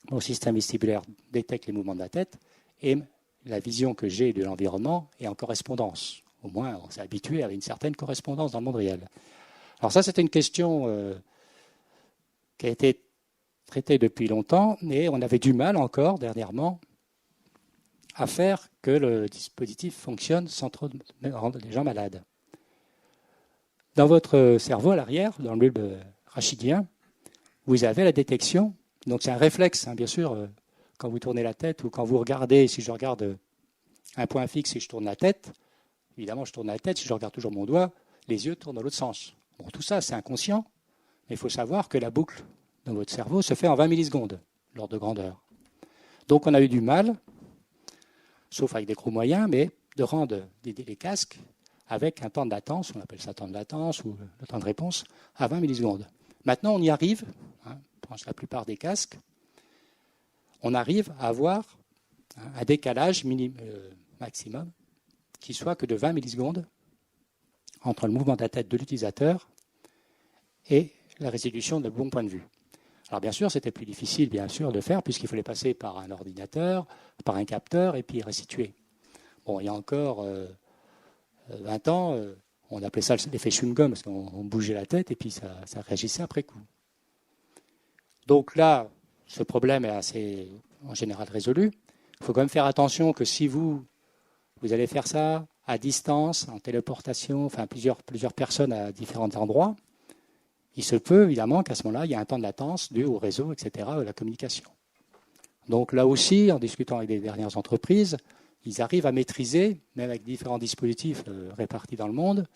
mon système vestibulaire détecte les mouvements de la tête et la vision que j'ai de l'environnement est en correspondance. Au moins, on s'est habitué à une certaine correspondance dans le monde réel. Alors ça, c'était une question qui a été traitée depuis longtemps, mais on avait du mal encore, dernièrement, à faire que le dispositif fonctionne sans trop rendre les gens malades. Dans votre cerveau, à l'arrière, dans le bulbe rachidien, vous avez la détection. Donc c'est un réflexe, bien sûr, quand vous tournez la tête ou quand vous regardez, si je regarde un point fixe et je tourne la tête, évidemment je tourne la tête, si je regarde toujours mon doigt, les yeux tournent dans l'autre sens. Bon, tout ça c'est inconscient, mais il faut savoir que la boucle dans votre cerveau se fait en 20 millisecondes, l'ordre de grandeur. Donc on a eu du mal, sauf avec des gros moyens, mais de rendre les casques avec un temps de latence, on appelle ça temps de latence ou le temps de réponse, à 20 millisecondes. Maintenant, on y arrive, pour la plupart des casques, on arrive à avoir un décalage maximum qui soit que de 20 millisecondes entre le mouvement de la tête de l'utilisateur et la résolution de bon point de vue. Alors bien sûr, c'était plus difficile bien sûr de faire puisqu'il fallait passer par un ordinateur, par un capteur et puis restituer. Bon, il y a encore 20 ans, on appelait ça l'effet chewing-gum parce qu'on bougeait la tête et puis ça réagissait après coup. Donc là, ce problème est assez en général résolu. Il faut quand même faire attention que si vous allez faire ça à distance, en téléportation, enfin plusieurs personnes à différents endroits, il se peut évidemment qu'à ce moment-là, il y a un temps de latence dû au réseau, etc., à la communication. Donc là aussi, en discutant avec les dernières entreprises, ils arrivent à maîtriser, même avec différents dispositifs répartis dans le monde,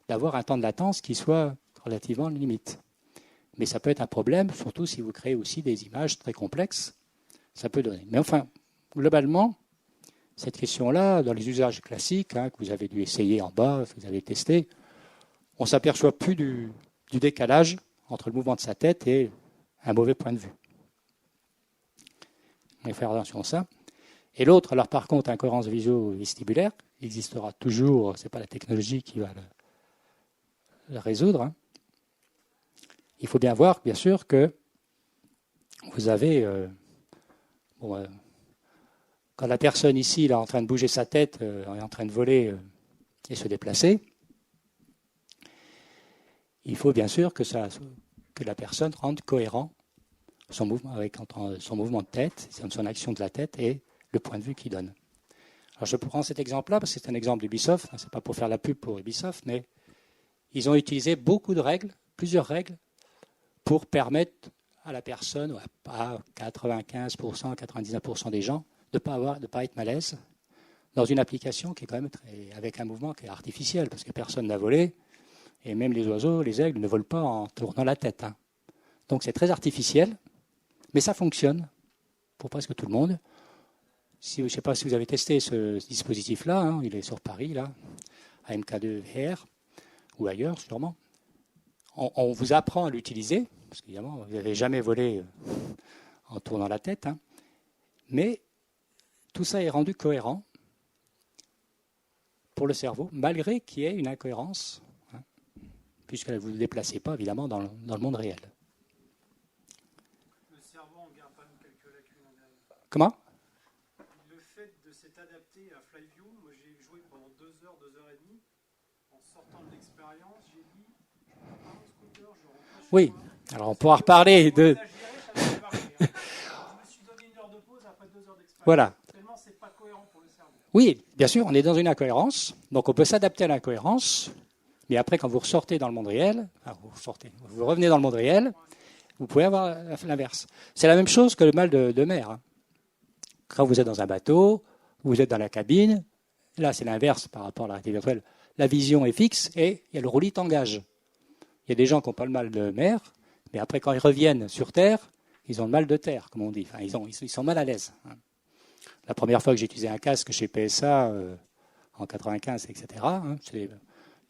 d'avoir un temps de latence qui soit relativement limite. Mais ça peut être un problème, surtout si vous créez aussi des images très complexes, ça peut donner. Mais enfin, globalement, cette question-là, dans les usages classiques, que vous avez dû essayer en bas, que vous avez testé, on ne s'aperçoit plus du décalage entre le mouvement de sa tête et un mauvais point de vue. On va faire attention à ça. Et l'autre, alors par contre, incohérence visuo-vestibulaire, il existera toujours, ce n'est pas la technologie qui va le résoudre. Il faut bien voir, bien sûr, que vous avez... quand la personne ici est en train de bouger sa tête, est en train de voler et se déplacer, il faut bien sûr que la personne rende cohérent son mouvement avec son mouvement de tête, son action de la tête et le point de vue qu'il donne. Alors je prends cet exemple-là parce que c'est un exemple d'Ubisoft, ce n'est pas pour faire la pub pour Ubisoft, mais ils ont utilisé beaucoup de règles, plusieurs règles, pour permettre à la personne, à 95%, 99% des gens, de ne pas être malaise dans une application qui est quand même avec un mouvement qui est artificiel, parce que personne n'a volé, et même les oiseaux, les aigles ne volent pas en tournant la tête. Donc c'est très artificiel, mais ça fonctionne pour presque tout le monde. Je ne sais pas si vous avez testé ce dispositif-là, il est sur Paris, là, à MK2VR, ou ailleurs sûrement. On vous apprend à l'utiliser, parce qu'évidemment, vous n'avez jamais volé en tournant la tête, mais tout ça est rendu cohérent pour le cerveau, malgré qu'il y ait une incohérence, puisque vous ne vous déplacez pas, évidemment, dans le monde réel. Le cerveau en garde pas quelques lacunes. Comment ? Le fait de s'être adapté à Flyview, moi j'ai joué pendant 2 heures, 2 heures et demie. En sortant de l'expérience, j'ai dit, je prends pas mon scooter, je rentre pas chez Oui, moi. alors on pourra reparler de... Je me suis donné 1 heure de pause après 2 heures d'expérience. Voilà. Tellement c'est pas cohérent pour le cerveau. Oui, bien sûr, on est dans une incohérence, donc on peut s'adapter à l'incohérence, mais après, quand vous ressortez dans le monde réel, vous revenez dans le monde réel, vous pouvez avoir l'inverse. C'est la même chose que le mal de mer. Quand vous êtes dans un bateau, vous êtes dans la cabine, là c'est l'inverse par rapport à la réalité virtuelle. La vision est fixe et il y a le roulis tangage. Il y a des gens qui n'ont pas le mal de mer, mais après quand ils reviennent sur Terre, ils ont le mal de terre, comme on dit. Enfin, ils sont mal à l'aise. La première fois que j'ai utilisé un casque chez PSA, en 95, etc.,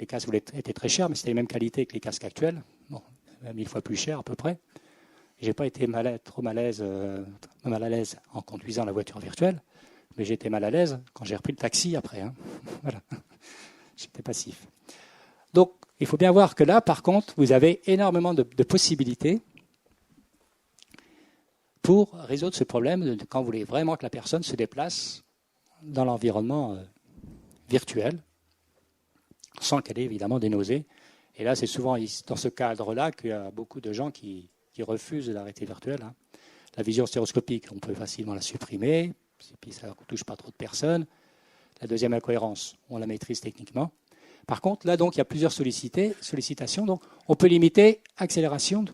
les casques étaient très chers, mais c'était les mêmes qualités que les casques actuels. Bon, 1000 fois plus cher à peu près. Je n'ai pas été trop mal à l'aise en conduisant la voiture virtuelle, mais j'ai été mal à l'aise quand j'ai repris le taxi après. Voilà. J'étais passif. Donc, il faut bien voir que là, par contre, vous avez énormément de possibilités pour résoudre ce problème quand vous voulez vraiment que la personne se déplace dans l'environnement virtuel. sans qu'elle ait évidemment des nausées. Et là, c'est souvent dans ce cadre-là qu'il y a beaucoup de gens qui refusent la réalité virtuelle. Hein. La vision stéréoscopique, on peut facilement la supprimer, et puis ça ne touche pas trop de personnes. La deuxième incohérence, on la maîtrise techniquement. Par contre, là, donc, il y a plusieurs sollicitations. Donc, on peut limiter accélération.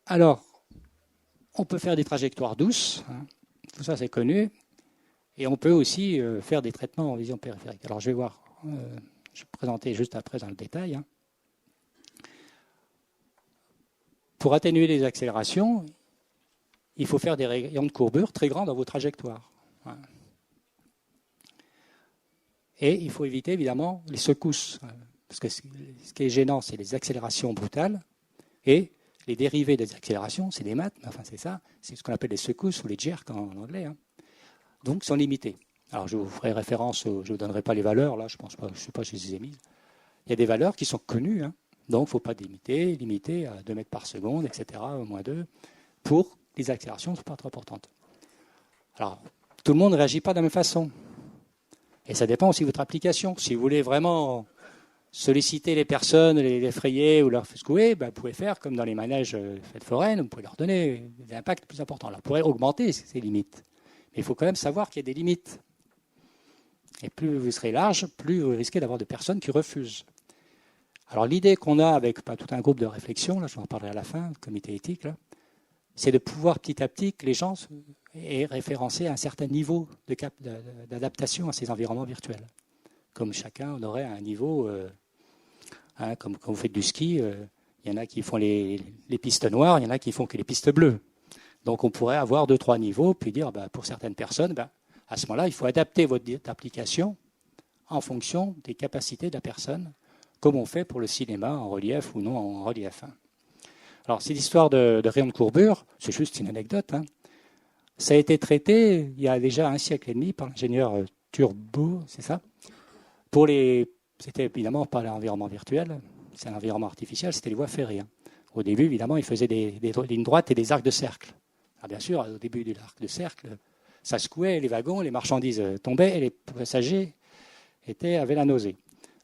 Alors, on peut faire des trajectoires douces. Hein. Tout ça, c'est connu. Et on peut aussi faire des traitements en vision périphérique. Alors, je vais voir, je vais présenter juste après dans le détail. Hein. Pour atténuer les accélérations, il faut faire des rayons de courbure très grands dans vos trajectoires. Hein. Et il faut éviter évidemment les secousses. Parce que ce qui est gênant, c'est les accélérations brutales. Et les dérivés des accélérations, c'est des maths, mais enfin c'est ça, c'est ce qu'on appelle les secousses ou les jerks en anglais. Hein. Donc, sont limités. Alors, je vous ferai référence, je ne vous donnerai pas les valeurs, là, je pense pas, je ne sais pas si je les ai mises. Il y a des valeurs qui sont connues, hein. Donc il ne faut pas limiter à 2 mètres par seconde, etc., au moins 2, pour les accélérations ne sont pas trop importantes. Alors, tout le monde ne réagit pas de la même façon. Et ça dépend aussi de votre application. Si vous voulez vraiment solliciter les personnes, les effrayer ou leur secouer, ben, vous pouvez faire comme dans les manèges fêtes foraines, vous pouvez leur donner des impacts plus importants. Alors, vous pourrez augmenter ces limites. Mais il faut quand même savoir qu'il y a des limites. Et plus vous serez large, plus vous risquez d'avoir de personnes qui refusent. Alors l'idée qu'on a avec tout un groupe de réflexion, là, je vous en parlerai à la fin, le comité éthique, là, c'est de pouvoir petit à petit que les gens aient référencé un certain niveau d'adaptation à ces environnements virtuels. Comme chacun on aurait un niveau, hein, comme quand vous faites du ski, il y en a qui font les pistes noires, il y en a qui font que les pistes bleues. Donc on pourrait avoir 2-3 niveaux, puis dire pour certaines personnes, à ce moment-là, il faut adapter votre application en fonction des capacités de la personne, comme on fait pour le cinéma en relief ou non en relief. Hein. Alors, cette histoire de rayon de courbure, c'est juste une anecdote. Hein. Ça a été traité il y a déjà 1 siècle et demi par l'ingénieur Turbo, c'est ça. C'était évidemment pas l'environnement virtuel, c'est un environnement artificiel, c'était les voies ferrées. Hein. Au début, évidemment, il faisait des lignes droites et des arcs de cercle. Alors, bien sûr, au début de l'arc de cercle, ça secouait les wagons, les marchandises tombaient et les passagers avaient la nausée.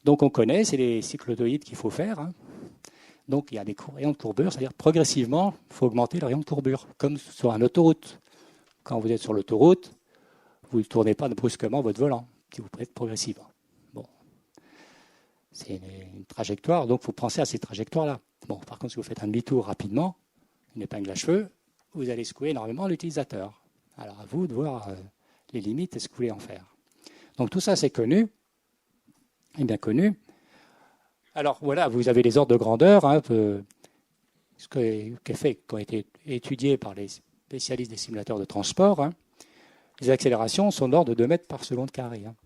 Donc on connaît, c'est les cyclotoïdes qu'il faut faire. Hein. Donc il y a des rayons de courbure, c'est-à-dire progressivement, il faut augmenter le rayon de courbure, comme sur une autoroute. Quand vous êtes sur l'autoroute, vous ne tournez pas brusquement votre volant, si vous faites progressivement. Bon, c'est une trajectoire, donc il faut penser à ces trajectoires-là. Bon, par contre, si vous faites un demi-tour rapidement, une épingle à cheveux, vous allez secouer énormément l'utilisateur. Alors à vous de voir les limites et ce que vous voulez en faire. Donc tout ça, c'est connu. Est bien connu. Alors voilà, vous avez les ordres de grandeur, hein, qui ont été étudiés par les spécialistes des simulateurs de transport. Hein. Les accélérations sont d'ordre de 2 mètres par seconde carré hein,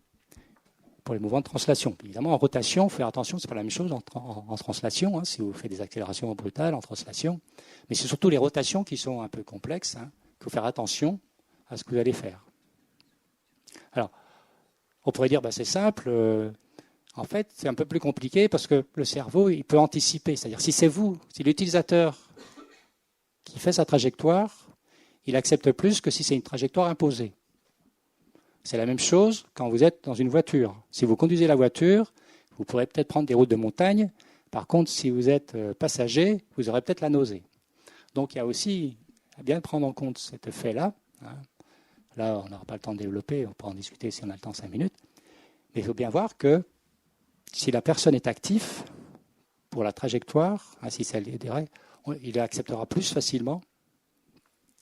pour les mouvements de translation. Évidemment, en rotation, il faut faire attention, ce n'est pas la même chose en translation, hein, si vous faites des accélérations brutales en translation. Mais c'est surtout les rotations qui sont un peu complexes. Hein, il faut faire attention à ce que vous allez faire. Alors, on pourrait dire, c'est simple. En fait, c'est un peu plus compliqué parce que le cerveau, il peut anticiper. C'est-à-dire, si c'est l'utilisateur qui fait sa trajectoire, il accepte plus que si c'est une trajectoire imposée. C'est la même chose quand vous êtes dans une voiture. Si vous conduisez la voiture, vous pourrez peut-être prendre des routes de montagne. Par contre, si vous êtes passager, vous aurez peut-être la nausée. Donc, il y a aussi à bien prendre en compte cet effet-là. Hein. Là, on n'aura pas le temps de développer, on pourra en discuter si on a le temps 5 minutes. Mais il faut bien voir que si la personne est active pour la trajectoire, hein, si il acceptera plus facilement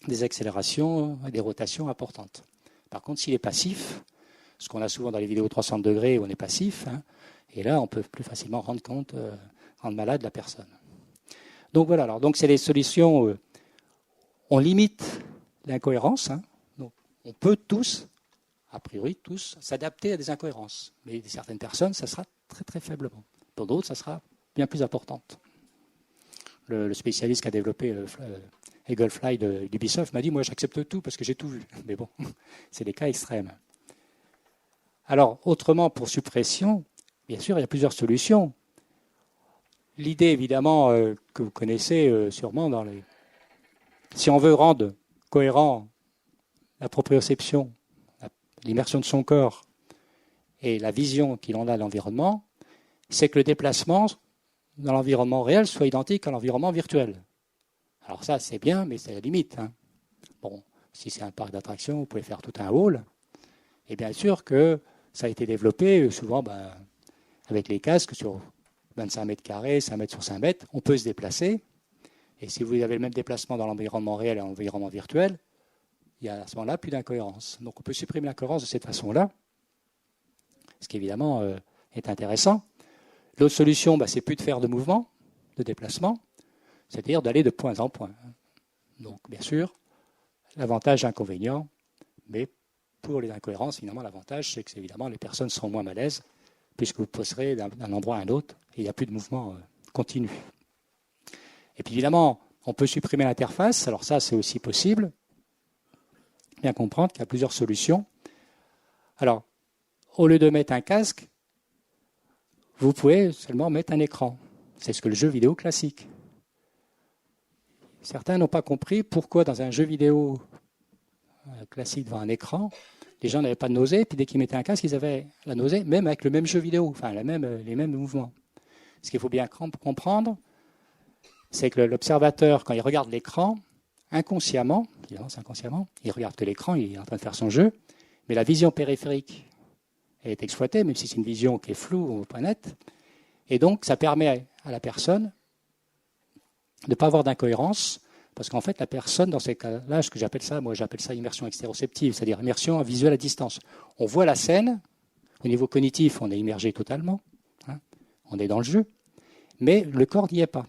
des accélérations et des rotations importantes. Par contre, s'il est passif, ce qu'on a souvent dans les vidéos 360 degrés où on est passif, hein, et là, on peut plus facilement rendre malade la personne. Donc voilà, donc c'est les solutions, on limite l'incohérence, hein, donc on peut tous, a priori tous, s'adapter à des incohérences. Mais certaines personnes, ça sera très très faiblement. Pour d'autres, ça sera bien plus importante. Le spécialiste qui a développé Eaglefly d'Ubisoft m'a dit, moi j'accepte tout parce que j'ai tout vu. Mais bon, c'est des cas extrêmes. Alors, autrement, pour suppression, bien sûr, il y a plusieurs solutions. L'idée, évidemment, que vous connaissez sûrement si on veut rendre cohérent la proprioception, l'immersion de son corps et la vision qu'il en a de l'environnement, c'est que le déplacement dans l'environnement réel soit identique à l'environnement virtuel. Alors ça, c'est bien, mais c'est la limite. Hein. Bon, si c'est un parc d'attractions, vous pouvez faire tout un hall. Et bien sûr que ça a été développé souvent avec les casques sur 25 mètres carrés, 5 mètres sur 5 mètres. On peut se déplacer. Et si vous avez le même déplacement dans l'environnement réel et l'environnement virtuel, il y a à ce moment-là plus d'incohérence. Donc on peut supprimer l'incohérence de cette façon-là, ce qui évidemment est intéressant. L'autre solution, c'est plus de faire de mouvement, de déplacement, c'est-à-dire d'aller de point en point. Donc bien sûr, l'avantage et l'inconvénient, mais pour les incohérences, finalement, l'avantage, c'est que évidemment les personnes seront moins malaises, puisque vous passerez d'un endroit à un autre, et il n'y a plus de mouvement continu. Et puis évidemment, on peut supprimer l'interface, alors ça c'est aussi possible. Bien comprendre qu'il y a plusieurs solutions. Alors, au lieu de mettre un casque, vous pouvez seulement mettre un écran. C'est ce que le jeu vidéo classique. Certains n'ont pas compris pourquoi dans un jeu vidéo classique devant un écran, les gens n'avaient pas de nausée, puis dès qu'ils mettaient un casque, ils avaient la nausée, même avec le même jeu vidéo, enfin les mêmes mouvements. Ce qu'il faut bien comprendre, c'est que l'observateur, quand il regarde l'écran, inconsciemment, il regarde que l'écran, il est en train de faire son jeu, mais la vision périphérique est exploitée, même si c'est une vision qui est floue ou pas nette, et donc ça permet à la personne de ne pas avoir d'incohérence, parce qu'en fait, la personne, dans ces cas-là, j'appelle ça immersion extéroceptive, c'est-à-dire immersion visuelle à distance. On voit la scène, au niveau cognitif, on est immergé totalement, on est dans le jeu, mais le corps n'y est pas.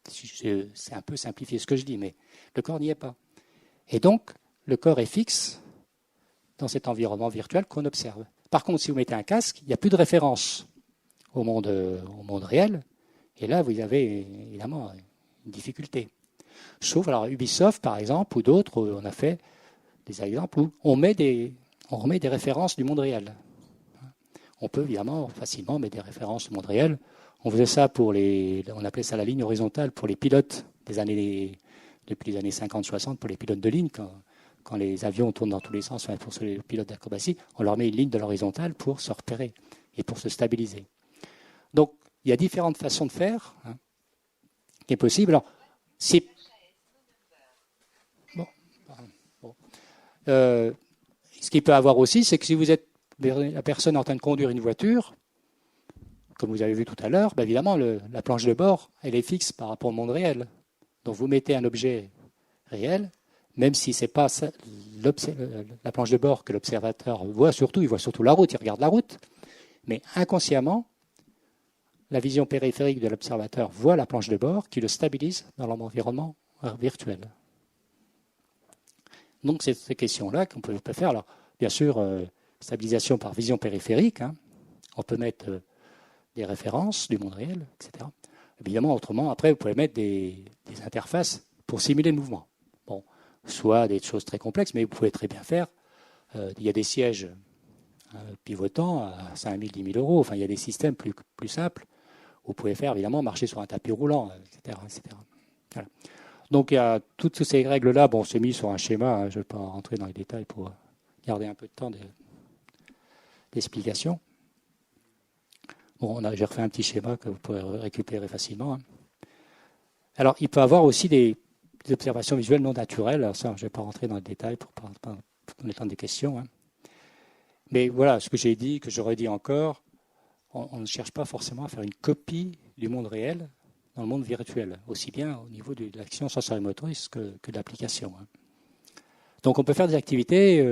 C'est un peu simplifié ce que je dis, mais le corps n'y est pas. Et donc, le corps est fixe dans cet environnement virtuel qu'on observe. Par contre, si vous mettez un casque, il n'y a plus de référence au monde réel, et là, vous avez évidemment une difficulté. Sauf, alors Ubisoft, par exemple, ou d'autres, on a fait des exemples où on remet des références du monde réel. On peut évidemment facilement mettre des références du monde réel. On faisait ça on appelait ça la ligne horizontale pour les pilotes depuis les années 50-60, pour les pilotes de ligne, quand les avions tournent dans tous les sens, pour les pilotes d'acrobatie, on leur met une ligne de l'horizontale pour se repérer et pour se stabiliser. Donc, il y a différentes façons de faire qui est possible. Alors, ce qu'il peut avoir aussi, c'est que si vous êtes la personne en train de conduire une voiture, comme vous avez vu tout à l'heure, évidemment, la planche de bord, elle est fixe par rapport au monde réel. Donc vous mettez un objet réel, même si ce n'est pas la planche de bord que l'observateur voit surtout, il voit surtout la route, il regarde la route, mais inconsciemment, la vision périphérique de l'observateur voit la planche de bord qui le stabilise dans l'environnement virtuel. Donc c'est ces questions-là qu'on peut faire. Alors, bien sûr, stabilisation par vision périphérique, on peut mettre des références du monde réel, etc. Évidemment, autrement, après, vous pouvez mettre des interfaces pour simuler le mouvement. Bon, soit des choses très complexes, mais vous pouvez très bien faire. Il y a des sièges pivotants à 5 000, 10 000 euros. Enfin, il y a des systèmes plus simples. Vous pouvez faire, évidemment, marcher sur un tapis roulant, etc. Voilà. Donc, il y a toutes ces règles-là. Bon, c'est mis sur un schéma. Je ne vais pas rentrer dans les détails pour garder un peu de temps d'explication. Bon, j'ai refait un petit schéma que vous pourrez récupérer facilement. Alors, il peut y avoir aussi des observations visuelles non naturelles. Alors ça, je ne vais pas rentrer dans le détail pour le temps des questions. Mais voilà, ce que j'ai dit, que j'aurais dit encore, on ne cherche pas forcément à faire une copie du monde réel dans le monde virtuel, aussi bien au niveau de l'action sensorimotrice que de l'application. Donc, on peut faire des activités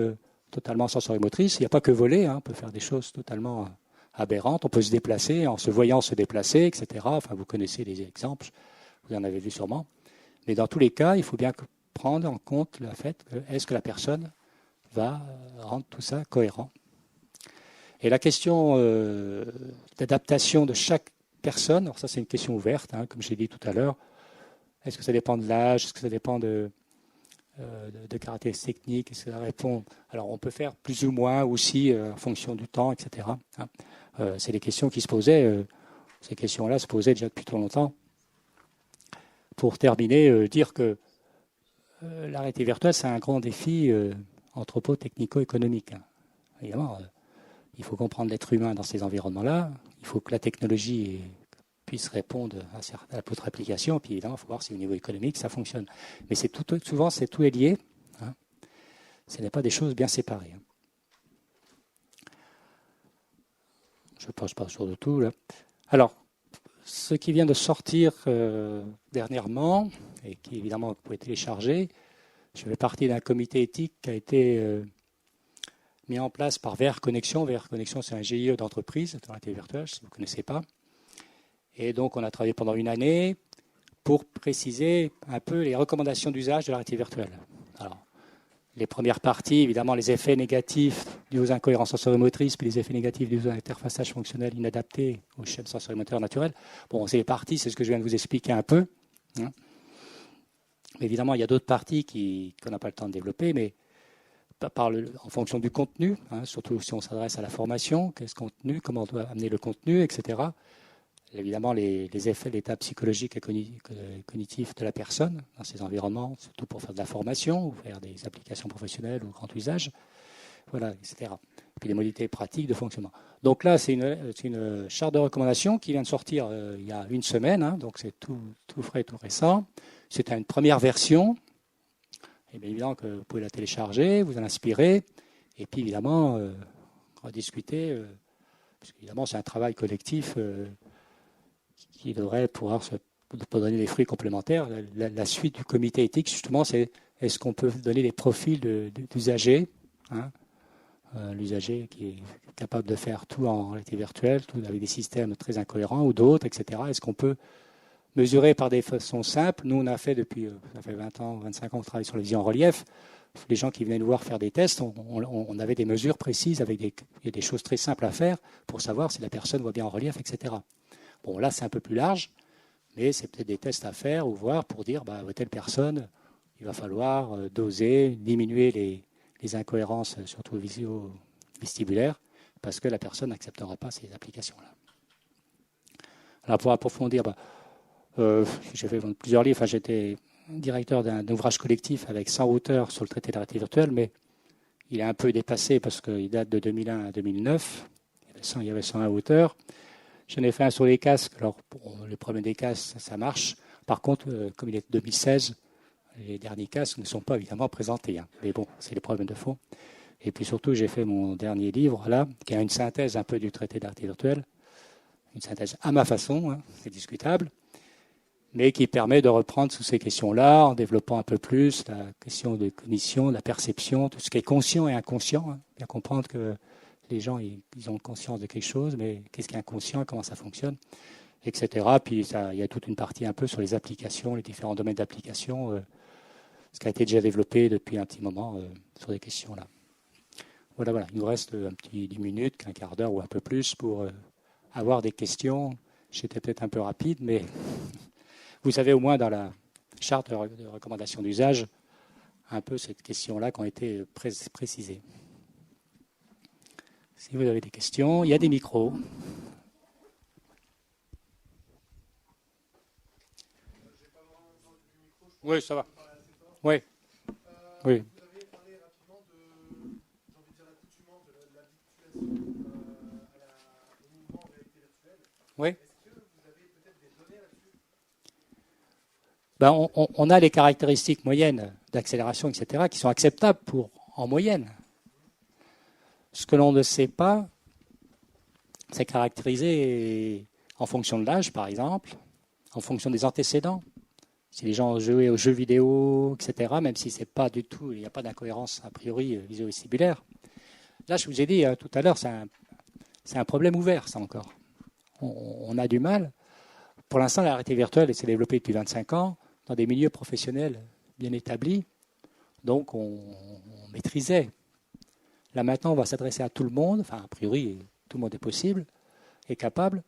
totalement sensorimotrices. Il n'y a pas que voler, on peut faire des choses totalement aberrantes. On peut se déplacer en se voyant se déplacer, etc. Enfin, vous connaissez les exemples, vous en avez vu sûrement. Mais dans tous les cas, il faut bien prendre en compte le fait que est-ce que la personne va rendre tout ça cohérent. Et la question d'adaptation de chaque personne, alors ça c'est une question ouverte, comme j'ai dit tout à l'heure. Est-ce que ça dépend de l'âge? Est-ce que ça dépend de caractéristiques techniques? Est-ce que ça répond? Alors on peut faire plus ou moins aussi en fonction du temps, etc. C'est des questions qui se posaient. Ces questions-là se posaient déjà depuis trop longtemps. Pour terminer, dire que la réalité virtuelle, c'est un grand défi anthropo-technico-économique. Évidemment, Il faut comprendre l'être humain dans ces environnements-là. Il faut que la technologie puisse répondre à d'autres applications. Puis évidemment, il faut voir si au niveau économique, ça fonctionne. Mais souvent, tout est lié. Hein. Ce n'est pas des choses bien séparées. Hein. Je ne passe pas sur de tout. Là. Alors, ce qui vient de sortir dernièrement, et qui évidemment vous pouvez télécharger, je fais partie d'un comité éthique qui a été mis en place par VR Connexion. VR Connexion, c'est un GIE d'entreprise dans la réalité virtuelle, si vous ne connaissez pas. Et donc, on a travaillé pendant une année pour préciser un peu les recommandations d'usage de la réalité virtuelle. Alors, les premières parties, évidemment, les effets négatifs dus aux incohérences sensorimotrices, puis les effets négatifs dus à l'interfaçage fonctionnel inadapté aux chaînes sensorimoteurs naturelles. Bon, c'est les parties, c'est ce que je viens de vous expliquer un peu. Hein. Mais évidemment, il y a d'autres parties qu'on n'a pas le temps de développer, mais en fonction du contenu, hein, surtout si on s'adresse à la formation, qu'est-ce contenu, comment on doit amener le contenu, etc. Évidemment, les effets, l'état psychologique et cognitif de la personne dans ces environnements, surtout pour faire de la formation ou faire des applications professionnelles ou grand usage, voilà, etc. Et puis les modalités pratiques de fonctionnement. Donc là, c'est une charte de recommandation qui vient de sortir il y a une semaine, hein, donc c'est tout frais, tout récent. C'est une première version. Et bien évidemment que vous pouvez la télécharger, vous en inspirer, et puis évidemment rediscuter, parce qu'évidemment c'est un travail collectif qui devrait pouvoir donner des fruits complémentaires. La suite du comité éthique, justement, c'est est-ce qu'on peut donner des profils d'usagers, hein, l'usager qui est capable de faire tout en réalité virtuelle, tout avec des systèmes très incohérents ou d'autres, etc. Est-ce qu'on peut mesurer par des façons simples? Nous, on a fait depuis, ça fait 20 ans, 25 ans qu'on travaille sur la vision en relief. Les gens qui venaient nous voir faire des tests, on avait des mesures précises avec il y a des choses très simples à faire pour savoir si la personne voit bien en relief, etc. Bon, là, c'est un peu plus large, mais c'est peut-être des tests à faire ou voir pour dire, telle personne, il va falloir doser, diminuer les incohérences, surtout vestibulaires, parce que la personne n'acceptera pas ces applications-là. Alors, pour approfondir, j'ai fait plusieurs livres, j'étais directeur d'un ouvrage collectif avec 100 auteurs sur le traité de la réalité virtuelle, mais il est un peu dépassé parce qu'il date de 2001 à 2009. Il y avait 101 auteurs. J'en ai fait un sur les casques. Alors, le problème des casques, ça marche. Par contre, comme il est de 2016, les derniers casques ne sont pas évidemment présentés. Hein. Mais bon, c'est les problèmes de fond. Et puis surtout, j'ai fait mon dernier livre, là, qui a une synthèse un peu du traité de la réalité virtuelle. Une synthèse à ma façon, hein, c'est discutable, mais qui permet de reprendre toutes ces questions-là en développant un peu plus la question de cognition, de la perception, tout ce qui est conscient et inconscient. Hein. Bien comprendre que les gens, ils ont conscience de quelque chose, mais qu'est-ce qui est inconscient, comment ça fonctionne, etc. Puis il y a toute une partie un peu sur les applications, les différents domaines d'application, ce qui a été déjà développé depuis un petit moment sur des questions-là. Voilà. Il nous reste un petit 10 minutes, un quart d'heure ou un peu plus pour avoir des questions. J'étais peut-être un peu rapide, mais vous savez au moins dans la charte de recommandation d'usage un peu cette question-là qui ont été précisées. Si vous avez des questions, il y a des micros. Oui, ça va. Oui. Oui. Vous avez parlé rapidement de l'accoutumance de l'habituation au mouvement en réalité virtuelle. Oui. Est-ce que vous avez peut-être des données là-dessus? On a les caractéristiques moyennes d'accélération, etc., qui sont acceptables en moyenne. Ce que l'on ne sait pas, c'est caractériser en fonction de l'âge, par exemple, en fonction des antécédents. Si les gens ont joué aux jeux vidéo, etc., même si c'est pas du tout, il n'y a pas d'incohérence a priori visio-vestibulaire. Là, je vous ai dit tout à l'heure, c'est un problème ouvert, ça encore. On a du mal. Pour l'instant, la réalité virtuelle s'est développée depuis 25 ans dans des milieux professionnels bien établis, donc on maîtrisait. Là maintenant, on va s'adresser à tout le monde, enfin a priori, tout le monde est possible, est capable,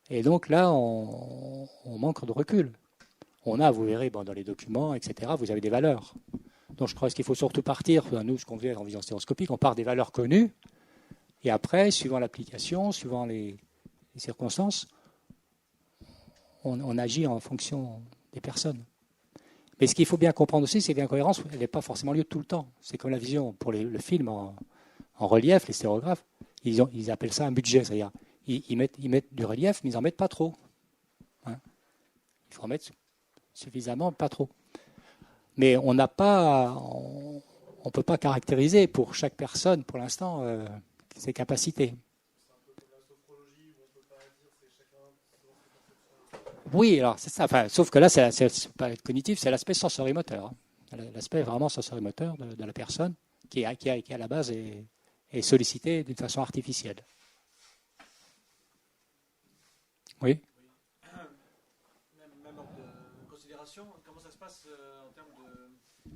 et donc là, on manque de recul. On a, vous verrez, dans les documents, etc., vous avez des valeurs. Donc je crois qu'il faut surtout partir, nous, ce qu'on faisait en vision stéréoscopique, on part des valeurs connues, et après, suivant l'application, suivant les circonstances, on agit en fonction des personnes. Mais ce qu'il faut bien comprendre aussi, c'est que l'incohérence, elle n'est pas forcément lieu tout le temps. C'est comme la vision pour le film en relief, les stéréographes. Ils appellent ça un budget, c'est-à-dire ils mettent du relief, mais ils n'en mettent pas trop. Hein. Il faut en mettre suffisamment, pas trop. Mais on n'a pas, on ne peut pas caractériser pour chaque personne, pour l'instant, ses capacités. Oui, alors c'est ça. Enfin, sauf que là, c'est pas cognitif, c'est l'aspect sensorimoteur. Hein. L'aspect vraiment sensorimoteur de la personne qui à la base est sollicité d'une façon artificielle. Oui. Même ordre de considération, comment ça se passe en termes de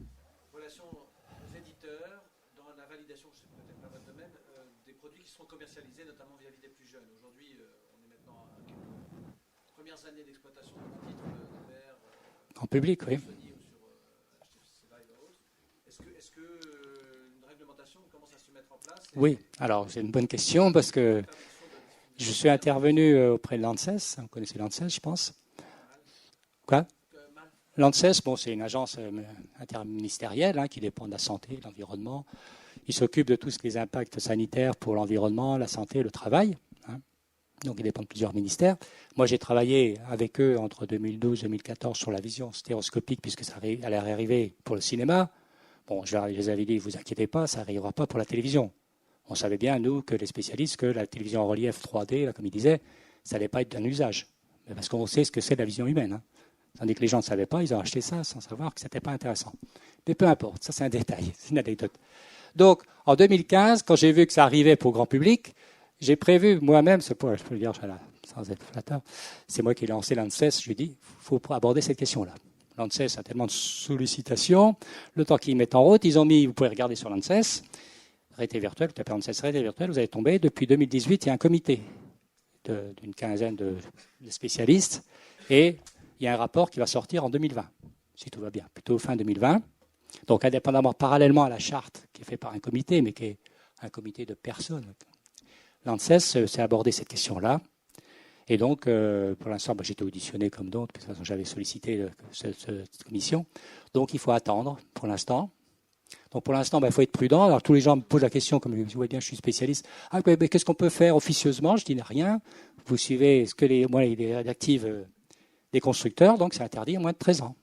relations aux éditeurs dans la validation, je sais peut-être pas votre domaine, des produits qui seront commercialisés, notamment vis-à-vis des plus jeunes. Aujourd'hui, on est maintenant à quelques premières années d'exploitation de mon titre en public, oui. Sony ou sur HTC Vive et autres. Est-ce que une réglementation commence à se mettre en place? Oui, alors c'est une bonne question parce que je suis intervenu auprès de l'ANSES. Vous connaissez l'ANSES, je pense. Quoi? L'ANSES, bon, c'est une agence interministérielle qui dépend de la santé, de l'environnement. Il s'occupe de tous les impacts sanitaires pour l'environnement, la santé, le travail. Hein. Donc, il dépend de plusieurs ministères. Moi, j'ai travaillé avec eux entre 2012 et 2014 sur la vision stéréoscopique, puisque ça allait arriver pour le cinéma. Bon, je les avais dit, ne vous inquiétez pas, ça n'arrivera pas pour la télévision. On savait bien, nous, que les spécialistes, que la télévision en relief 3D, là, comme ils disaient, ça n'allait pas être d'un usage. Mais parce qu'on sait ce que c'est la vision humaine. Hein. Tandis que les gens ne savaient pas, ils ont acheté ça sans savoir que ce n'était pas intéressant. Mais peu importe, ça c'est un détail, c'est une anecdote. Donc, en 2015, quand j'ai vu que ça arrivait pour le grand public, j'ai prévu moi-même, je peux le dire sans être flatteur, c'est moi qui ai lancé l'ANSES, je lui ai dit, il faut aborder cette question-là. L'ANSES a tellement de sollicitations, le temps qu'ils mettent en route, ils ont mis, vous pouvez regarder sur l'ANSES, réalité virtuelle, vous tapez ANSES réalité virtuelle, vous allez tomber, depuis 2018, il y a un comité d'une quinzaine de spécialistes, et il y a un rapport qui va sortir en 2020, si tout va bien, plutôt fin 2020. Donc, indépendamment, parallèlement à la charte qui est faite par un comité, mais qui est un comité de personnes, l'ANSES s'est abordé cette question-là. Et donc, pour l'instant, j'étais auditionné comme d'autres, de toute façon, j'avais sollicité cette commission. Donc, il faut attendre pour l'instant. Donc, pour l'instant, il faut être prudent. Alors, tous les gens me posent la question, comme vous voyez bien, je suis spécialiste. Ah, mais qu'est-ce qu'on peut faire officieusement? Je dis rien. Vous suivez ce que les directives des constructeurs, donc c'est interdit à moins de 13 ans.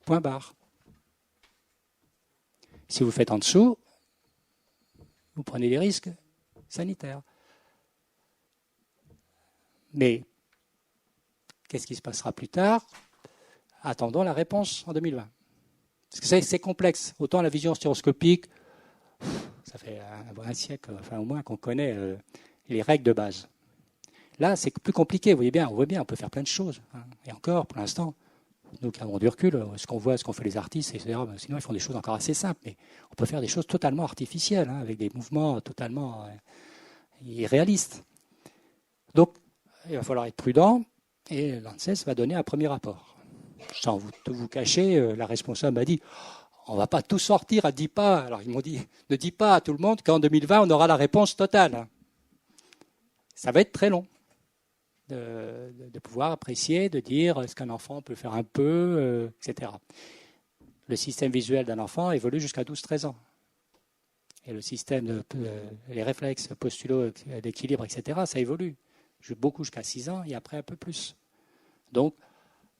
Point barre. Si vous faites en dessous, vous prenez des risques sanitaires. Mais qu'est-ce qui se passera plus tard? Attendons la réponse en 2020. Parce que c'est complexe. Autant la vision stéréoscopique, ça fait un siècle, enfin au moins qu'on connaît les règles de base. Là, c'est plus compliqué, vous voyez bien, on voit bien, on peut faire plein de choses. Hein. Et encore, pour l'instant, nous qui avons du recul, ce qu'on voit, ce qu'ont fait les artistes, etc., sinon ils font des choses encore assez simples, mais on peut faire des choses totalement artificielles, avec des mouvements totalement irréalistes. Donc, il va falloir être prudent, et l'ANSES va donner un premier rapport. Sans tout vous cacher, la responsable m'a dit, on ne va pas tout sortir à 10 pas. Alors ils m'ont dit, ne dis pas à tout le monde qu'en 2020, on aura la réponse totale. Ça va être très long. De pouvoir apprécier, de dire est-ce qu'un enfant peut faire un peu, etc. Le système visuel d'un enfant évolue jusqu'à 12-13 ans. Et le système, les réflexes postulaux d'équilibre, etc., ça évolue. Beaucoup jusqu'à 6 ans et après un peu plus. Donc,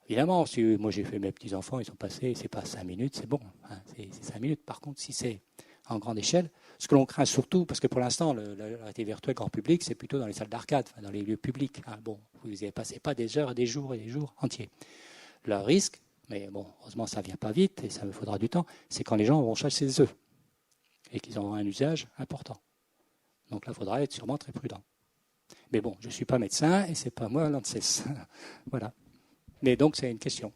évidemment, moi j'ai fait mes petits-enfants, ils sont passés, c'est pas 5 minutes, c'est bon. Hein, c'est 5 minutes. Par contre, si c'est en grande échelle, ce que l'on craint surtout, parce que pour l'instant, la réalité virtuelle grand public, c'est plutôt dans les salles d'arcade, dans les lieux publics. Hein. Bon, vous n'y passez pas des heures et des jours entiers. Le risque, mais bon, heureusement ça ne vient pas vite et ça me faudra du temps, c'est quand les gens vont chasser des œufs et qu'ils auront un usage important. Donc là, il faudra être sûrement très prudent. Mais bon, je ne suis pas médecin et ce n'est pas moi l'ANSES. Voilà. Mais donc, c'est une question.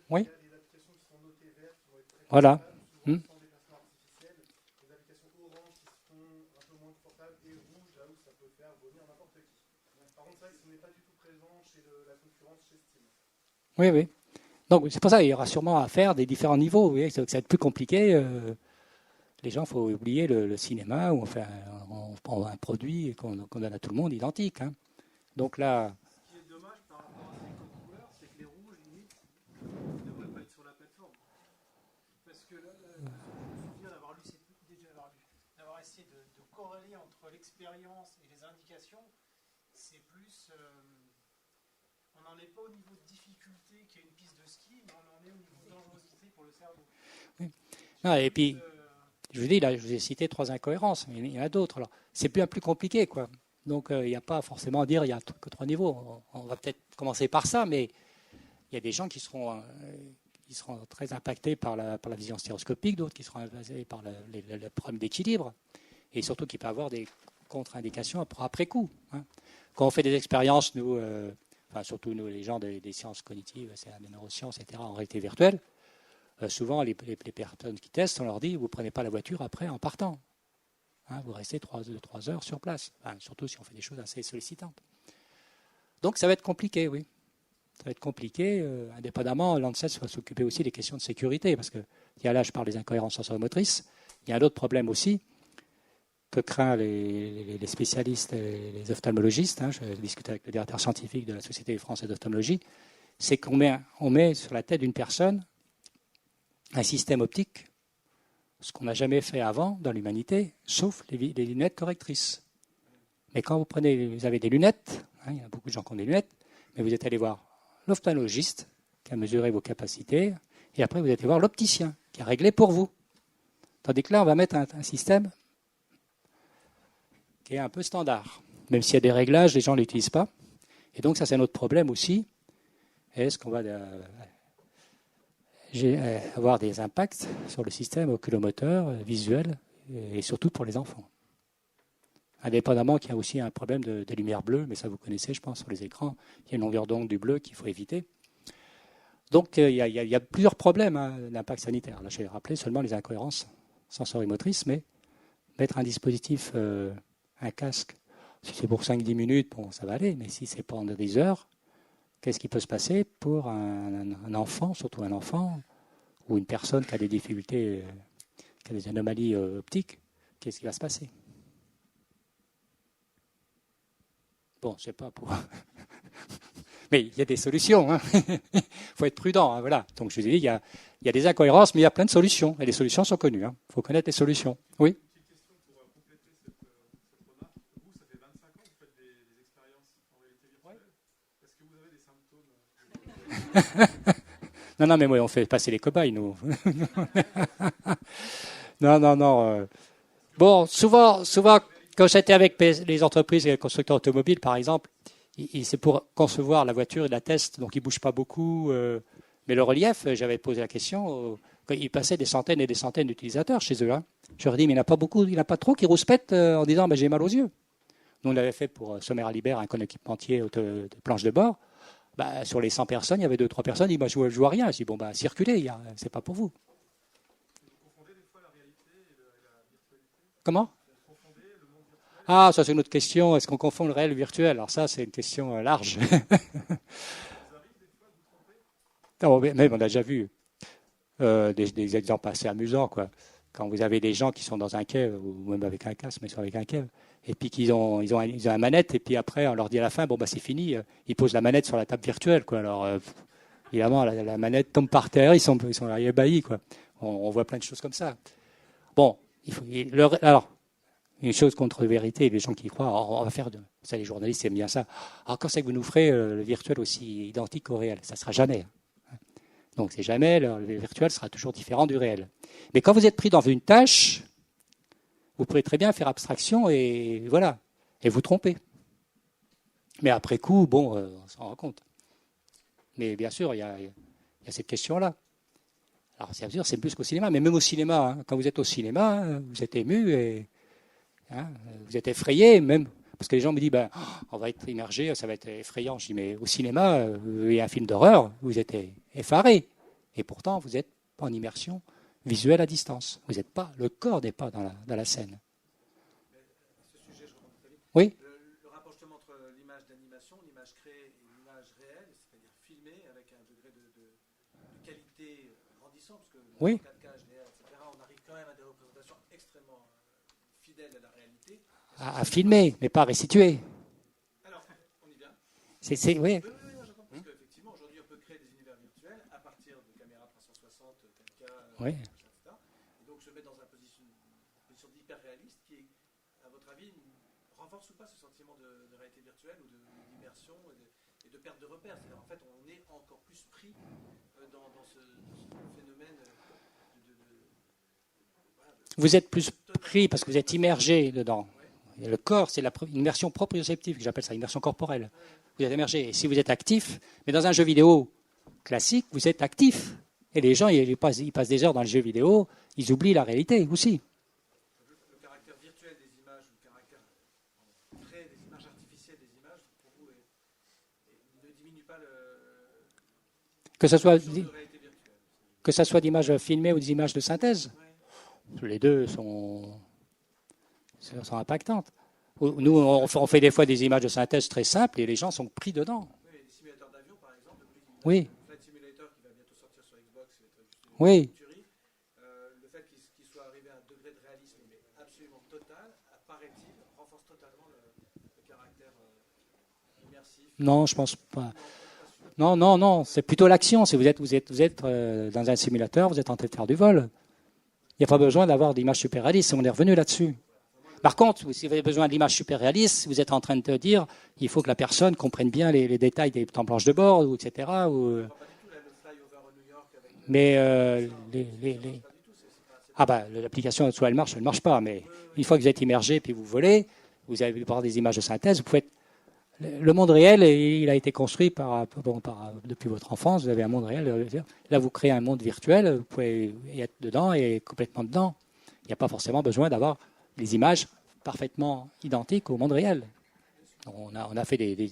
Oui. Il y a des applications qui sont notées vertes, qui vont être très voilà. Des placements artificiels, des applications orange qui sont un peu moins confortables et rouge, là où ça peut faire vomir n'importe qui. Par contre, c'est vrai que ce n'est pas du tout présent chez la concurrence, chez Steam. Oui, oui. Donc, c'est pour ça qu'il y aura sûrement à faire des différents niveaux. Vous voyez, ça va être plus compliqué. Les gens, il faut oublier le cinéma où on prend un produit qu'on donne à tout le monde identique. Hein. Donc là, Ce qui est dommage par rapport à ces codes couleurs, c'est que les rouges, limite, ne devraient pas être sur la plateforme. Parce que là, je me souviens d'avoir lu, d'avoir essayé de corréler entre l'expérience et les indications. C'est plus. On n'en est pas au niveau de difficulté qui est une piste de ski, mais on en est au niveau de dangerosité pour le cerveau. oui. Non, et puis, je vous dis, là, je vous ai cité 3 incohérences, mais il y en a d'autres. Alors, c'est bien plus compliqué, quoi. Donc, il n'y a pas forcément à dire il y a que 3 niveaux. On va peut-être commencer par ça, mais il y a des gens qui seront très impactés par la vision stéréoscopique, d'autres qui seront impactés par le problème d'équilibre, et surtout qui peuvent avoir des contre-indications après coup. Hein. Quand on fait des expériences, nous, surtout nous, les gens des sciences cognitives, des neurosciences, etc., en réalité virtuelle, souvent les personnes qui testent, on leur dit vous ne prenez pas la voiture après en partant. Hein, vous restez 3 heures sur place, surtout si on fait des choses assez sollicitantes. Donc ça va être compliqué, oui. Ça va être compliqué, indépendamment, l'ANSES va s'occuper aussi des questions de sécurité, parce que là, je parle des incohérences sensorimotrices. Il y a un autre problème aussi que craint les spécialistes et les ophtalmologistes. Hein, je discutais avec le directeur scientifique de la Société française d'ophtalmologie, c'est qu'on met sur la tête d'une personne un système optique, ce qu'on n'a jamais fait avant dans l'humanité, sauf les lunettes correctrices. Mais quand vous avez des lunettes, hein, il y a beaucoup de gens qui ont des lunettes, mais vous êtes allé voir l'ophtalmologiste qui a mesuré vos capacités, et après vous êtes allé voir l'opticien qui a réglé pour vous. Tandis que là, on va mettre un système qui est un peu standard. Même s'il y a des réglages, les gens ne l'utilisent pas. Et donc ça, c'est notre problème aussi. Est-ce qu'on va avoir des impacts sur le système oculomoteur, visuel, et surtout pour les enfants. Indépendamment qu'il y a aussi un problème de lumière bleue, mais ça vous connaissez, je pense, sur les écrans. Il y a une longueur d'onde du bleu qu'il faut éviter. Donc il y a plusieurs problèmes d'impact sanitaire. Là, j'ai rappelé seulement les incohérences sensorimotrices, mais mettre un dispositif, un casque, si c'est pour 5-10 minutes, bon, ça va aller, mais si c'est pendant des heures, qu'est-ce qui peut se passer pour un enfant, surtout un enfant, ou une personne qui a des difficultés, qui a des anomalies optiques, qu'est-ce qui va se passer? Bon, je ne sais pas pour... mais il y a des solutions. Il faut être prudent. Hein, voilà. Donc, je vous ai dit, il y a des incohérences, mais il y a plein de solutions. Et les solutions sont connues. Il faut connaître les solutions. Oui. Une petite question pour compléter cette remarque. Vous, ça fait 25 ans que vous faites des expériences en réalité virtuelle. Est-ce que vous avez des symptômes Non, mais moi, on fait passer les cobayes, nous. Non. Bon, souvent, quand j'étais avec les entreprises et les constructeurs automobiles, par exemple, c'est pour concevoir la voiture, ils la testent, donc ils ne bougent pas beaucoup. Mais le relief, j'avais posé la question, ils passaient des centaines et des centaines d'utilisateurs chez eux. Hein. Je leur ai dit, mais il n'y en a pas beaucoup, il n'y en a pas trop qui rouspètent en disant, j'ai mal aux yeux. Nous, on l'avait fait pour Sommer à Libert, un équipementier de planche de bord. Sur les 100 personnes, il y avait 2-3 personnes qui disaient, je ne vois rien. Je dis, circulez, ce n'est pas pour vous. Vous confondez des fois la réalité et la virtualité? Comment? Vous confondez le monde virtuel? Ah, ça c'est une autre question. Est-ce qu'on confond le réel et le virtuel? Alors ça, c'est une question large. Ça vous arrive des fois de vous tromper? Même on a déjà vu des exemples assez amusants, quoi. Quand vous avez des gens qui sont dans un quai, ou même avec un casque, mais sont avec un quai, et puis qu'ils ont une manette, et puis après, on leur dit à la fin, c'est fini, ils posent la manette sur la table virtuelle, quoi. Alors, évidemment, la manette tombe par terre, ils sont ébahis, quoi. On voit plein de choses comme ça. Bon, alors, une chose contre la vérité, les gens qui y croient, on va faire ça, les journalistes aiment bien ça. Alors, quand c'est que vous nous ferez le virtuel aussi identique au réel? Ça ne sera jamais. Donc, c'est jamais, le virtuel sera toujours différent du réel. Mais quand vous êtes pris dans une tâche, vous pouvez très bien faire abstraction et voilà, et vous tromper. Mais après coup, on s'en rend compte. Mais bien sûr, il y a cette question-là. Alors, bien sûr, c'est plus qu'au cinéma, mais même au cinéma, quand vous êtes au cinéma, vous êtes ému et vous êtes effrayé, même. Parce que les gens me disent, on va être immergé, ça va être effrayant. Je dis, mais au cinéma, il y a un film d'horreur, vous êtes effaré. Et pourtant, vous êtes en immersion visuelle à distance. Vous n'êtes pas, le corps n'est pas dans la scène. Mais à ce sujet, je remonte très vite. Oui. Le rapprochement entre l'image d'animation, l'image créée et l'image réelle, c'est-à-dire filmée avec un degré de qualité grandissant, parce que Oui. 4K, HDR, etc., on arrive quand même à des représentations extrêmement fidèle à la réalité. À filmer, mais pas à restituer. Alors, on y vient. Oui. Oui, j'entends. Parce qu'effectivement, aujourd'hui, on peut créer des univers virtuels à partir de caméras 360, tel cas, Oui. etc. Et donc, se mettre dans une position d'hyper-réaliste qui, à votre avis, renforce ou pas ce sentiment de réalité virtuelle ou d'immersion et de perte de repères. C'est-à-dire, en fait, on est encore plus pris dans ce phénomène Vous êtes plus pris parce que vous êtes immergé dedans. Et le corps, c'est une immersion proprioceptive, que j'appelle ça, immersion corporelle. Vous êtes immergé. Et si vous êtes actif, mais dans un jeu vidéo classique, vous êtes actif. Et les gens, ils passent des heures dans le jeu vidéo, ils oublient la réalité aussi. le caractère virtuel des images, le caractère vrai des images artificielles des images, pour vous, ne diminue pas Que ce soit, de réalité virtuelle. que ce soit d'images filmées ou des images de synthèse. Les deux sont impactantes. Nous, on fait des fois des images de synthèse très simples et les gens sont pris dedans. Oui, les simulateurs d'avion, par exemple, Oui. le Flight Simulator qui va bientôt sortir sur Xbox, Oui. tuerie. Le fait qu'il soit arrivé à un degré de réalisme mais absolument total, paraît-il, renforce totalement le caractère immersif. Non, je pense pas. Non, c'est plutôt l'action. Si vous êtes dans un simulateur, vous êtes en train de faire du vol. Il n'y a pas besoin d'avoir d'images super réalistes. On est revenu là-dessus. Par contre, si vous avez besoin d'images super réalistes, vous êtes en train de dire il faut que la personne comprenne bien les détails des planches de bord, etc. Mais l'application, soit elle marche pas. Mais une fois que vous êtes immergé puis vous volez, vous allez voir des images de synthèse. Le monde réel, il a été construit depuis votre enfance. Vous avez un monde réel. Là, vous créez un monde virtuel. Vous pouvez y être dedans et complètement dedans. Il n'y a pas forcément besoin d'avoir les images parfaitement identiques au monde réel. On a fait des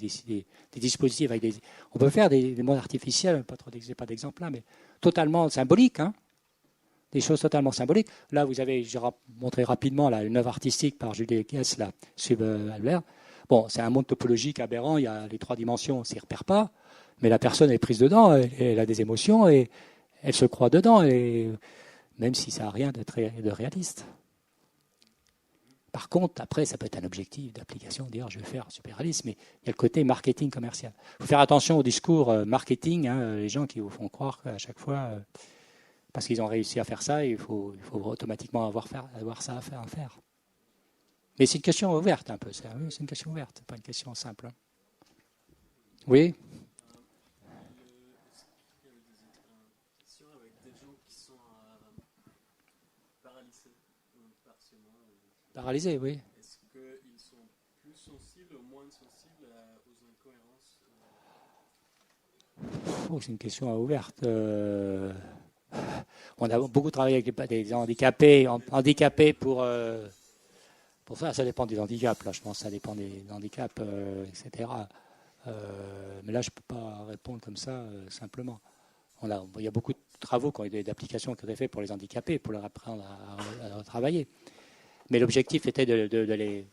dispositifs avec on peut faire des mondes artificiels, j'ai pas d'exemple là, mais totalement symboliques, hein, des choses totalement symboliques. Là, j'ai montré rapidement une œuvre artistique par Julie Kess, là, Sub Albert. Bon, c'est un monde topologique aberrant, il y a les 3 dimensions, on s'y repère pas, mais la personne est prise dedans, elle a des émotions et elle se croit dedans, et même si ça n'a rien de réaliste. Par contre, après, ça peut être un objectif d'application, dire je vais faire super réaliste, mais il y a le côté marketing commercial. Il faut faire attention au discours marketing, hein, les gens qui vous font croire qu'à chaque fois, parce qu'ils ont réussi à faire ça, il faut automatiquement avoir ça à faire. Mais c'est une question ouverte un peu, c'est une question ouverte, pas une question simple. Oui. Paralysés, oui. Est-ce qu'ils sont plus sensibles ou moins sensibles aux incohérences? C'est une question ouverte. On a beaucoup travaillé avec des handicapés pour ça. Ça dépend des handicaps. Là, je pense que ça dépend des handicaps, etc. Mais là, je ne peux pas répondre comme ça simplement. Il y a beaucoup de travaux, d'applications qui ont été faits pour les handicapés, pour leur apprendre à travailler. Mais l'objectif était de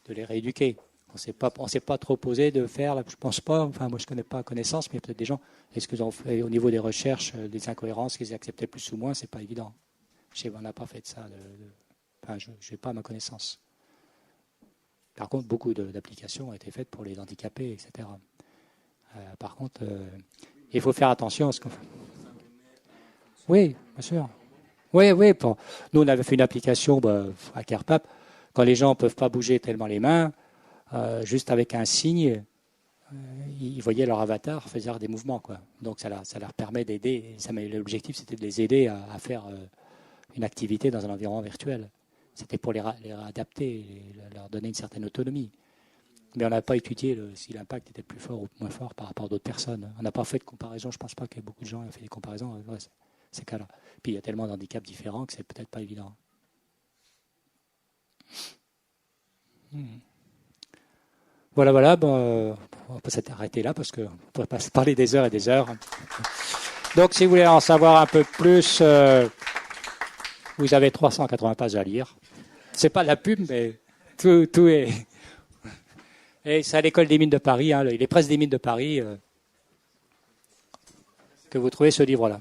les rééduquer. On ne s'est pas trop posé de faire, je ne pense pas, enfin moi je ne connais pas connaissance, mais peut-être des gens, est-ce qu'ils ont fait au niveau des recherches, des incohérences, qu'ils acceptaient plus ou moins, ce n'est pas évident. On n'a pas fait de ça, je n'ai pas à ma connaissance. Par contre, beaucoup d'applications ont été faites pour les handicapés, etc. Par contre, il faut faire attention à ce qu'on fait. Oui, bien sûr. Oui. Nous, on avait fait une application à CarePap. Quand les gens ne peuvent pas bouger tellement les mains, juste avec un signe, ils voyaient leur avatar faire des mouvements, quoi. Donc ça leur permet d'aider. L'objectif, c'était de les aider à faire une activité dans un environnement virtuel. C'était pour les adapter, leur donner une certaine autonomie. Mais on n'a pas étudié si l'impact était plus fort ou moins fort par rapport à d'autres personnes. On n'a pas fait de comparaison. Je ne pense pas que beaucoup de gens aient fait des comparaisons. Ces cas-là. Puis il y a tellement d'handicaps différents que c'est peut-être pas évident. Voilà. On peut s'arrêter là parce qu'on ne pourrait pas se parler des heures et des heures. Donc, si vous voulez en savoir un peu plus, vous avez 380 pages à lire. C'est pas de la pub, mais tout est. Et c'est à l'école des mines de Paris, hein, les presses des mines de Paris, que vous trouvez ce livre-là.